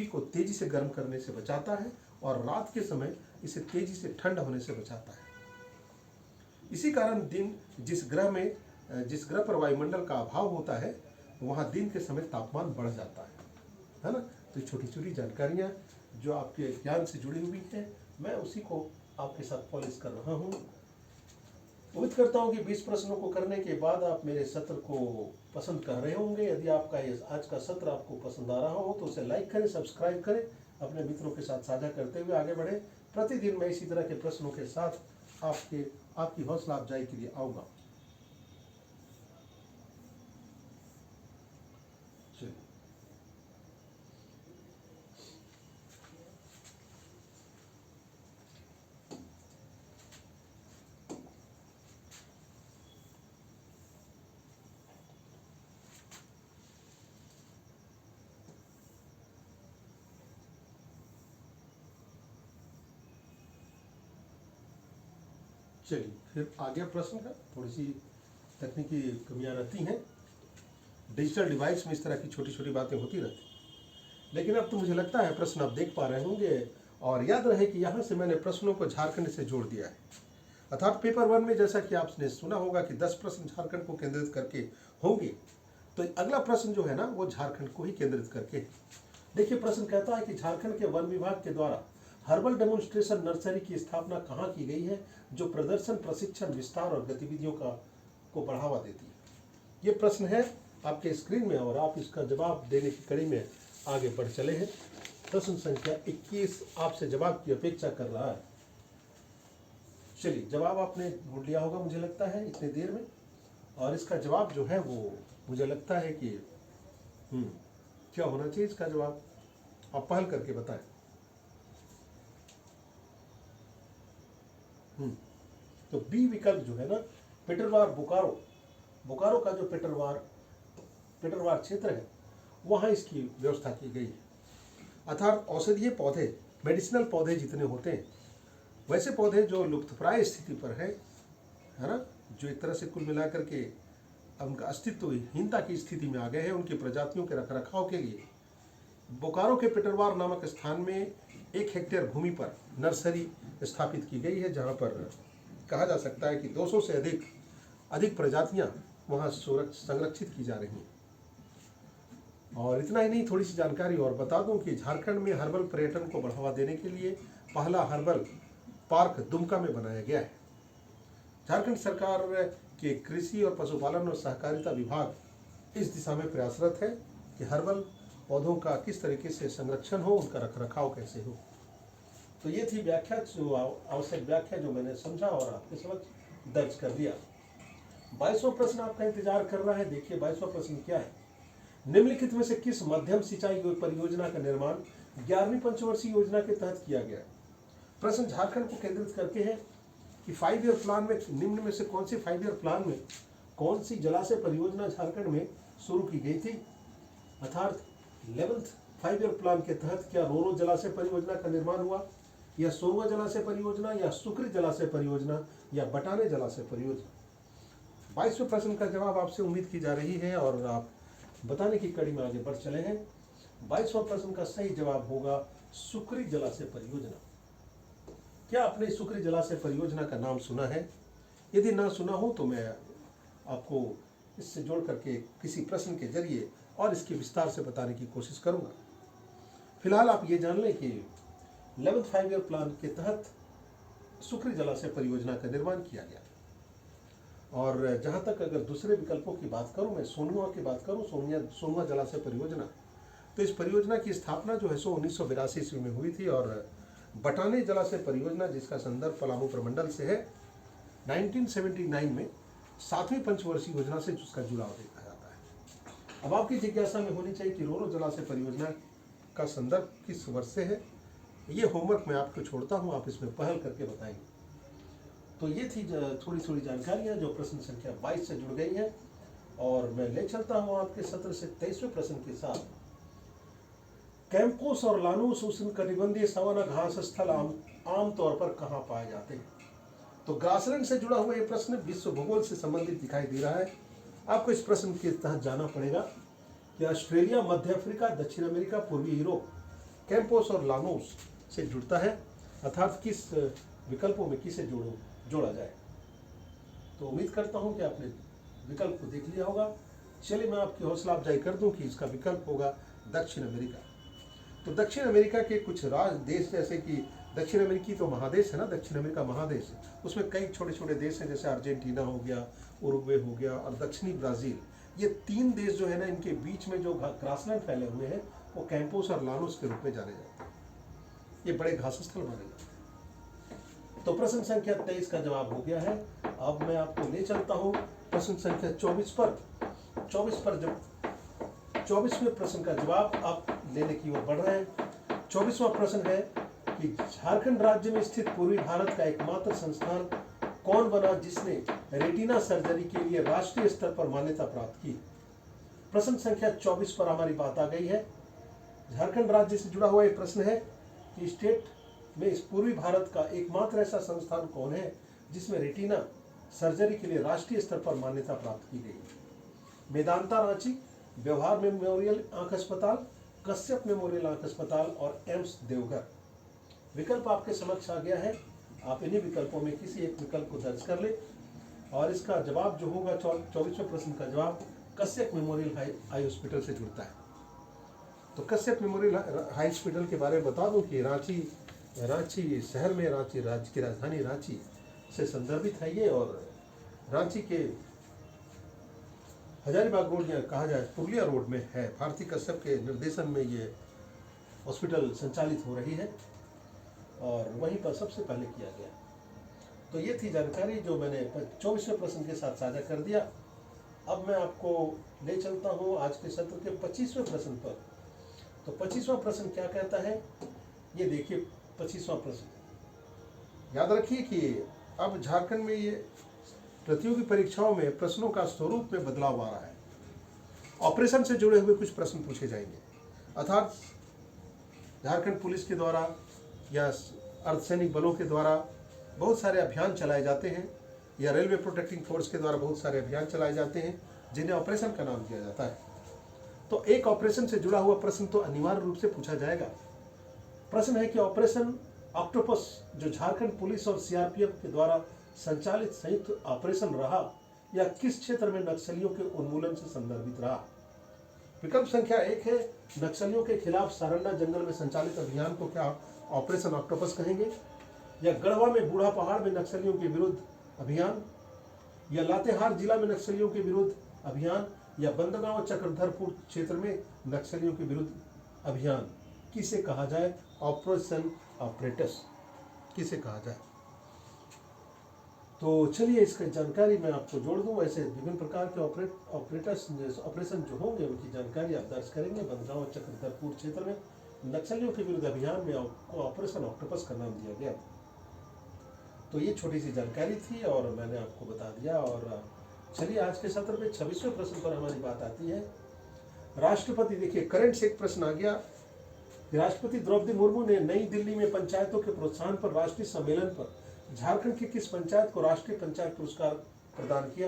को तेजी से गर्म करने से बचाता है, और रात के समय इसे तेजी से ठंडा होने से बचाता है। इसी कारण जिस ग्रह पर वायुमंडल का अभाव होता है वहां दिन के समय तापमान बढ़ जाता है ना। तो छोटी छोटी जानकारियां जो आपके ज्ञान से जुड़ी हुई है, मैं उसी को आपके साथ पॉलिश कर रहा हूं। उम्मीद करता हूं कि 20 प्रश्नों को करने के बाद आप मेरे सत्र को पसंद कर रहे होंगे। यदि आपका ये आज का सत्र आपको पसंद आ रहा हो तो उसे लाइक करें, सब्सक्राइब करें, अपने मित्रों के साथ साझा करते हुए आगे बढ़े। प्रतिदिन मैं इसी तरह के प्रश्नों के साथ आपकी हौसला अफजाई के लिए आऊँगा। चलिए फिर आ गया प्रश्न का। थोड़ी सी तकनीकी कमियां रहती हैं, डिजिटल डिवाइस में इस तरह की छोटी छोटी बातें होती रहती, लेकिन अब तो मुझे लगता है प्रश्न आप देख पा रहे होंगे। और याद रहे कि यहाँ से मैंने प्रश्नों को झारखंड से जोड़ दिया है, अर्थात पेपर 1 में जैसा कि आपने सुना होगा कि 10 प्रश्न झारखंड को केंद्रित करके होंगे, तो अगला प्रश्न जो है ना वो झारखंड को ही केंद्रित करके। देखिए प्रश्न कहता है कि झारखंड के वन विभाग के द्वारा हर्बल डेमोन्स्ट्रेशन नर्सरी की स्थापना कहाँ की गई है, जो प्रदर्शन, प्रशिक्षण, विस्तार और गतिविधियों को बढ़ावा देती है। ये प्रश्न है आपके स्क्रीन में और आप इसका जवाब देने की कड़ी में आगे बढ़ चले हैं। प्रश्न संख्या 21 आपसे जवाब की अपेक्षा कर रहा है। चलिए जवाब आपने ढूंढ लिया होगा मुझे लगता है इतनी देर में, और इसका जवाब जो है वो मुझे लगता है कि क्या होना चाहिए इसका जवाब, आप पहल करके बताएं। तो बी विकल्प जो है ना, पेटरवार बोकारो का जो पेटरवार क्षेत्र है वहाँ इसकी व्यवस्था की गई है। अर्थात औषधीय पौधे, मेडिसिनल पौधे जितने होते हैं, वैसे पौधे जो लुप्तप्राय स्थिति पर है ना, जो एक तरह से कुल मिलाकर के उनका अस्तित्वहीनता की स्थिति में आ गए हैं, उनकी प्रजातियों के रखरखाव के लिए बोकारो के पेटरवार नामक स्थान में 1 हेक्टेयर भूमि पर नर्सरी स्थापित की गई है, जहाँ पर कहा जा सकता है कि 200 से अधिक प्रजातियां वहां संरक्षित की जा रही हैं। और इतना ही नहीं, थोड़ी सी जानकारी और बता दूं कि झारखंड में हर्बल पर्यटन को बढ़ावा देने के लिए पहला हर्बल पार्क दुमका में बनाया गया है। झारखंड सरकार के कृषि और पशुपालन और सहकारिता विभाग इस दिशा में प्रयासरत है कि हर्बल पौधों का किस तरीके से संरक्षण हो, उनका रखरखाव कैसे हो। तो ये थी व्याख्या, जो आवश्यक व्याख्या जो मैंने समझा और आपके समक्ष दर्ज कर लिया। 22वां प्रश्न आपका इंतजार कर रहा है। देखिए 22वां प्रश्न क्या है। निम्नलिखित में से किस मध्यम सिंचाई परियोजना का निर्माण 11वीं पंचवर्षीय योजना के तहत किया गया। प्रश्न झारखंड को केंद्रित करके है कि 5 ईयर प्लान में निम्न में से कौन सी 5 ईयर प्लान में कौन सी जलाशय परियोजना झारखंड में शुरू की गई थी। अर्थात 11th 5 ईयर प्लान के तहत क्या रोरो जलाशय परियोजना का निर्माण हुआ, या सोरवा जलाशय परियोजना, या सुक्री जलाशय परियोजना, या बटाने जलाशय परियोजना। 22वें प्रश्न का जवाब आपसे उम्मीद की जा रही है और आप बताने की कड़ी में आगे बढ़ चले हैं। 22वां प्रश्न का सही जवाब होगा सुक्री जलाशय परियोजना। क्या आपने सुक्री जलाशय परियोजना का नाम सुना है? यदि ना सुना हो तो मैं आपको इससे जोड़ करके किसी प्रश्न के जरिए और इसके विस्तार से बताने की कोशिश करूंगा। फिलहाल आप ये जान लें कि 11th 5 ईयर प्लान के तहत सुक्री जलाशय परियोजना का निर्माण किया गया। और जहां तक अगर दूसरे विकल्पों की बात करूं, मैं सोनुआ की बात करूं, सोनुआ जलाशय परियोजना, तो इस परियोजना की स्थापना जो है सो 1982 ईस्वी में हुई थी। और बटाने जलाशय परियोजना जिसका संदर्भ पलामू प्रमंडल से है, 1979 में 7वीं पंचवर्षीय योजना से उसका जुड़ाव देखा जाता है। अब आपकी जिज्ञासा में होनी चाहिए कि रोरो जलाशय परियोजना का संदर्भ किस वर्ष से है। ये होमवर्क मैं आपको छोड़ता हूँ, आप इसमें पहल करके बताएंगे। तो ये थी थोड़ी थोड़ी जानकारियाँ जो प्रश्न संख्या 22 से जुड़ गई हैं। और मैं ले चलता हूँ आपके 17 से 23वें प्रश्न के साथ। कैंपोस और लानूस उष्णकटिबंधीय सवाना घास स्थल आमतौर पर कहाँ पाए जाते हैं। तो ग्रासलैंड से जुड़ा हुआ ये प्रश्न विश्व भूगोल से संबंधित दिखाई दे रहा है। आपको इस प्रश्न के तहत जाना पड़ेगा कि ऑस्ट्रेलिया, मध्य अफ्रीका, दक्षिण अमेरिका, पूर्वी यूरोप कैंपोस और लानूस से जुड़ता है। अर्थात किस विकल्पों में किसे जोड़ा जाए। तो उम्मीद करता हूं कि आपने विकल्प को देख लिया होगा। चलिए मैं आपकी हौसला अफजाई कर दूं कि इसका विकल्प होगा दक्षिण अमेरिका। तो दक्षिण अमेरिका के कुछ देश, जैसे कि दक्षिण अमेरिकी तो महादेश है ना, दक्षिण अमेरिका महादेश, उसमें कई छोटे छोटे देश हैं, जैसे अर्जेंटीना हो गया, उरुग्वे हो गया और दक्षिणी ब्राज़ील। ये 3 देश जो है ना, इनके बीच में जो ग्रासलैंड फैले हुए हैं वो कैंपोस और लानूस के रूप में जाने जाते हैं। ये बड़े घास स्थल माने जाते हैं। तो प्रश्न संख्या 23 का जवाब हो गया है। अब मैं आपको ले चलता हूँ प्रश्न संख्या 24 पर। 24वें प्रश्न का जवाब आप लेने की ओर बढ़ रहे हैं। 24वां प्रश्न है कि झारखंड राज्य में स्थित पूर्वी भारत का एकमात्र संस्थान कौन बना जिसने रेटिना सर्जरी के लिए राष्ट्रीय स्तर पर मान्यता प्राप्त की। प्रश्न संख्या 24 पर हमारी बात आ गई है। झारखंड राज्य से जुड़ा हुआ एक प्रश्न है कि स्टेट में इस पूर्वी भारत का एकमात्र ऐसा संस्थान कौन है जिसमें रेटिना सर्जरी के लिए राष्ट्रीय स्तर पर मान्यता प्राप्त की गई। मेदांता रांची, व्यवहार मेमोरियल आंख अस्पताल, कश्यप मेमोरियल आंख अस्पताल और एम्स देवघर। विकल्प आपके समक्ष आ गया है। आप इन्हीं विकल्पों में किसी एक विकल्प को दर्ज कर ले और इसका जवाब जो होगा 24वें प्रश्न का जवाब कश्यप मेमोरियल हाई हॉस्पिटल से जुड़ता है। तो कश्यप मेमोरियल हाई हॉस्पिटल के बारे में बता दूं कि रांची शहर में, रांची राज्य की राजधानी रांची से संदर्भित है ये। और रांची के हजारीबाग रोड या कहा जाए पुरलिया रोड में है। भारती कश्यप के निर्देशन में ये हॉस्पिटल संचालित हो रही है और वहीं पर सबसे पहले किया गया। तो ये थी जानकारी जो मैंने 24वें प्रश्न के साथ साझा कर दिया। अब मैं आपको ले चलता हूँ आज के सत्र के 25वें प्रश्न पर। तो 25वां प्रश्न क्या कहता है, ये देखिए 25वां प्रश्न। याद रखिए कि अब झारखंड में ये प्रतियोगी परीक्षाओं में प्रश्नों का स्वरूप में बदलाव आ रहा है। ऑपरेशन से जुड़े हुए कुछ प्रश्न पूछे जाएंगे। अर्थात झारखंड पुलिस के द्वारा या अर्धसैनिक बलों के द्वारा बहुत सारे अभियान चलाए जाते हैं, या रेलवे प्रोटेक्टिंग फोर्स के द्वारा बहुत सारे अभियान चलाए जाते हैं जिन्हें ऑपरेशन का नाम दिया जाता है। तो एक ऑपरेशन से जुड़ा हुआ प्रश्न तो अनिवार्य रूप से पूछा जाएगा। प्रश्न है कि ऑपरेशन ऑक्टोपस जो झारखंड पुलिस और सीआरपीएफ के द्वारा संचालित संयुक्त ऑपरेशन रहा, या किस क्षेत्र में नक्सलियों के उन्मूलन से संदर्भित रहा। विकल्प संख्या 1 है नक्सलियों के खिलाफ सारंडा जंगल में संचालित अभियान को क्या ऑपरेशन ऑक्टोपस कहेंगे, या गढ़वा में बूढ़ा पहाड़ में नक्सलियों के विरुद्ध अभियान, या लातेहार जिला में नक्सलियों के विरुद्ध अभियान, या बंदगांव चक्रधरपुर क्षेत्र में नक्सलियों के विरुद्ध अभियान। किसे कहा जाए ऑपरेशन ऑपरेटस, किसे कहा जाए। तो चलिए इसकी जानकारी मैं आपको जोड़ दूं। ऐसे विभिन्न प्रकार के ऑपरेशन जो होंगे उनकी जानकारी आप दर्ज करेंगे। बंदगांव और चक्रधरपुर क्षेत्र में नक्सलियों के विरुद्ध अभियान में ऑपरेशन ऑक्टोपस का नाम दिया गया। तो ये छोटी सी जानकारी थी और मैंने आपको बता दिया। और चलिए आज के सत्र में 26वें प्रश्न पर हमारी बात आती है। राष्ट्रपति, देखिए करंट से एक प्रश्न आ गया। राष्ट्रपति द्रौपदी मुर्मू ने नई दिल्ली में पंचायतों के प्रोत्साहन पर राष्ट्रीय सम्मेलन पर झारखंड की किस पंचायत को राष्ट्रीय पंचायत पुरस्कार प्रदान किया?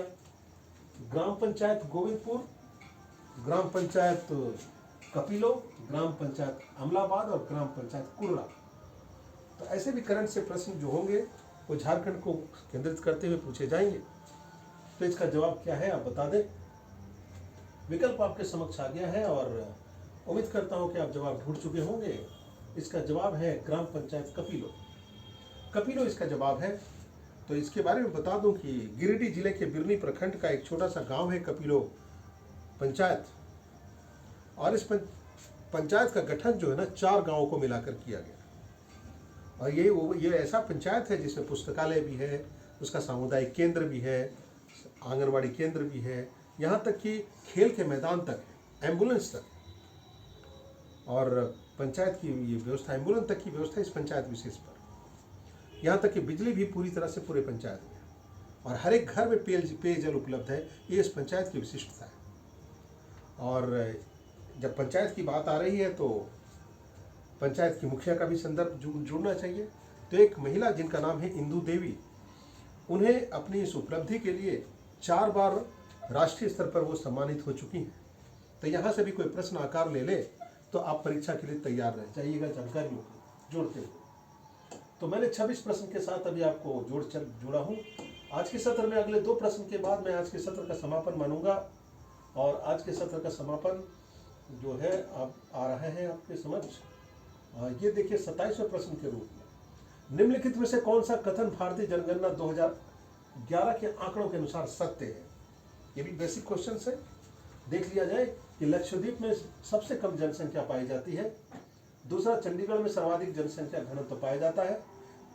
ग्राम पंचायत गोविंदपुर, ग्राम पंचायत कपिलो, ग्राम पंचायत अमलाबाद और ग्राम पंचायत कुर्रा। तो ऐसे भी करंट से प्रश्न जो होंगे वो झारखंड को केंद्रित करते हुए पूछे जाएंगे। तो इसका जवाब क्या है आप बता दें। विकल्प आपके समक्ष आ गया है और उम्मीद करता हूं कि आप जवाब ढूंढ चुके होंगे। इसका जवाब है ग्राम पंचायत कपिलो। कपिलो इसका जवाब है। तो इसके बारे में बता दूं कि गिरिडीह जिले के बिरनी प्रखंड का एक छोटा सा गांव है कपिलो पंचायत। और इस पंचायत का गठन जो है ना 4 गांवों को मिलाकर किया गया। और ये ऐसा पंचायत है जिसमें पुस्तकालय भी है, उसका सामुदायिक केंद्र भी है, आंगनवाड़ी केंद्र भी है, यहाँ तक कि खेल के मैदान तक है, एम्बुलेंस तक। और पंचायत की ये व्यवस्था, एम्बुलेंस तक की व्यवस्था इस पंचायत विशेष पर। यहाँ तक कि बिजली भी पूरी तरह से पूरे पंचायत में, और हर एक घर में पेयजल उपलब्ध है। ये इस पंचायत की विशिष्टता है। और जब पंचायत की बात आ रही है तो पंचायत की मुखिया का भी संदर्भ जुड़ना चाहिए। तो एक महिला जिनका नाम है इंदू देवी, उन्हें अपनी इस उपलब्धि के लिए 4 बार राष्ट्रीय स्तर पर वो सम्मानित हो चुकी हैं। तो यहाँ से भी कोई प्रश्न आकार ले ले तो आप परीक्षा के लिए तैयार रह जाइएगा जानकारियों को जोड़ते हुए। तो मैंने 26 प्रश्न के साथ अभी आपको जोड़ा हूँ। आज के सत्र में अगले 2 प्रश्न के बाद मैं आज के सत्र का समापन मानूंगा। और आज के सत्र का समापन जो है आप आ रहे हैं आपके समक्ष। ये देखिए 27वें प्रश्न के रूप में, निम्नलिखित में से कौन सा कथन भारतीय जनगणना 2011 के आंकड़ों के अनुसार सत्य है? ये भी बेसिक क्वेश्चन है। देख लिया जाए कि लक्षद्वीप में सबसे कम जनसंख्या पाई जाती है। दूसरा, चंडीगढ़ में सर्वाधिक जनसंख्या घनत्व पाया जाता है।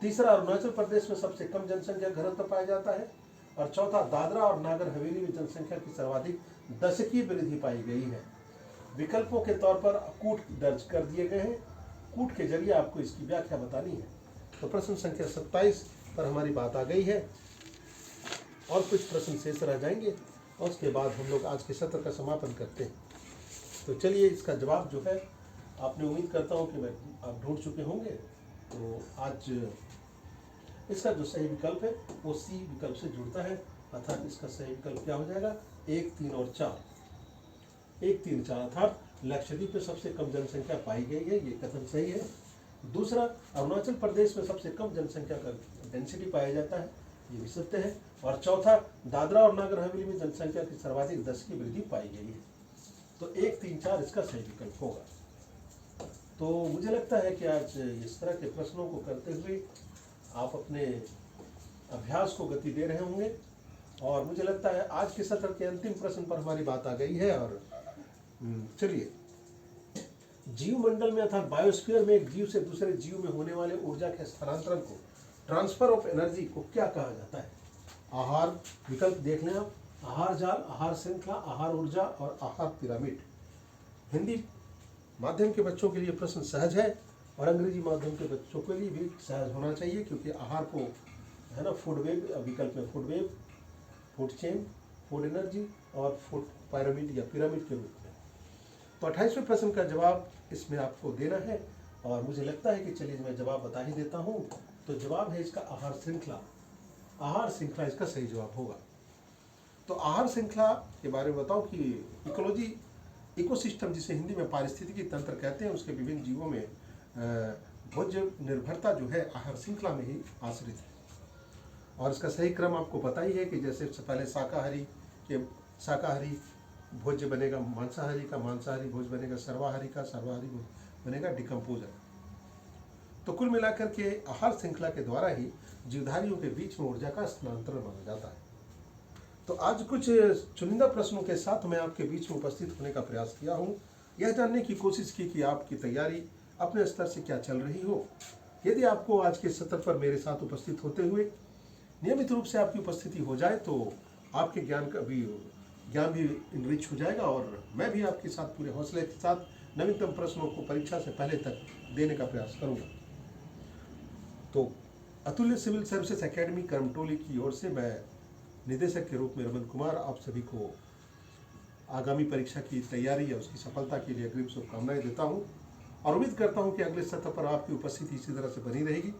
तीसरा, अरुणाचल प्रदेश में सबसे कम जनसंख्या घनत्व पाया जाता है। और चौथा, दादरा और नागर हवेली में जनसंख्या की सर्वाधिक दशकीय वृद्धि पाई गई है। विकल्पों के तौर पर कूट दर्ज कर दिए गए हैं। कूट के जरिए आपको इसकी व्याख्या बतानी है। तो प्रश्न संख्या 27 पर हमारी बात आ गई है और कुछ प्रश्न शेष रह जाएंगे और उसके बाद हम लोग आज के सत्र का समापन करते हैं। तो चलिए इसका जवाब जो है आपने, उम्मीद करता हूँ कि आप ढूंढ चुके होंगे। तो आज इसका जो सही विकल्प है वो सी विकल्प से जुड़ता है, अर्थात इसका सही विकल्प क्या हो जाएगा? 1, 3 और 4। 1, 3, 4 अर्थात लक्षद्वीप में सबसे कम जनसंख्या पाई गई है, ये कथन सही है। दूसरा, अरुणाचल प्रदेश में सबसे कम जनसंख्या का डेंसिटी पाया जाता है, ये भी सत्य है। और चौथा, दादरा और नागर हवेली में जनसंख्या की सर्वाधिक दशकीय वृद्धि पाई गई है। तो 1, 3, 4 इसका सही विकल्प होगा। तो मुझे लगता है कि आज इस तरह के प्रश्नों को करते हुए आप अपने अभ्यास को गति दे रहे होंगे। और मुझे लगता है आज के सत्र के अंतिम प्रश्न पर हमारी बात आ गई है। और चलिए, जीव मंडल में अर्थात बायोस्फीयर में एक जीव से दूसरे जीव में होने वाले ऊर्जा के स्थानांतरण को, ट्रांसफर ऑफ एनर्जी को क्या कहा जाता है? आहार विकल्प देख लें आप। आहार जाल, आहार श्रृंखला, आहार ऊर्जा और आहार पिरामिड। हिंदी माध्यम के बच्चों के लिए प्रश्न सहज है और अंग्रेजी माध्यम के बच्चों के लिए भी सहज होना चाहिए, क्योंकि आहार को है ना फूड वेब, विकल्प में food web, food chain, food energy और फूड पिरामिड या पिरामिड के रूप में। तो 28वें प्रश्न का जवाब इसमें आपको देना है और मुझे लगता है कि चलिए मैं जवाब बता ही देता हूँ। तो जवाब है इसका आहार श्रृंखला। आहार श्रृंखला इसका सही जवाब होगा। तो आहार श्रृंखला के बारे में बताऊं कि इकोलॉजी, इकोसिस्टम जिसे हिंदी में पारिस्थितिकी तंत्र कहते हैं, उसके विभिन्न जीवों में भोज्य निर्भरता जो है आहार श्रृंखला में ही आश्रित है। और इसका सही क्रम आपको पता ही है कि जैसे पहले शाकाहारी भोज्य बनेगा मांसाहारी का, मांसाहारी भोज बनेगा सर्वाहारी का, सर्वाहारी भोज बनेगा डिकम्पोजर। तो कुल मिलाकर के आहार श्रृंखला के द्वारा ही जीवधारियों के बीच में ऊर्जा का स्थानांतरण माना जाता है। तो आज कुछ चुनिंदा प्रश्नों के साथ मैं आपके बीच में उपस्थित होने का प्रयास किया हूँ, यह जानने की कोशिश की कि आपकी तैयारी अपने स्तर से क्या चल रही हो। यदि आपको आज के सत्र पर मेरे साथ उपस्थित होते हुए नियमित रूप से आपकी उपस्थिति हो जाए तो आपके ज्ञान भी इनरिच हो जाएगा और मैं भी आपके साथ पूरे हौसले के साथ नवीनतम प्रश्नों को परीक्षा से पहले तक देने का प्रयास करूंगा। तो अतुल्य सिविल सर्विसेज एकेडमी करमटोली की ओर से मैं निदेशक के रूप में रमन कुमार आप सभी को आगामी परीक्षा की तैयारी या उसकी सफलता के लिए अग्रिम शुभकामनाएं देता हूं और उम्मीद करता हूं कि अगले सत्र पर आपकी उपस्थिति इसी तरह से बनी रहेगी।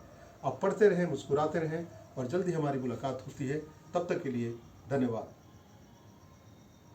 आप पढ़ते रहें, मुस्कुराते रहें और जल्दी हमारी मुलाकात होती है। तब तक के लिए धन्यवाद।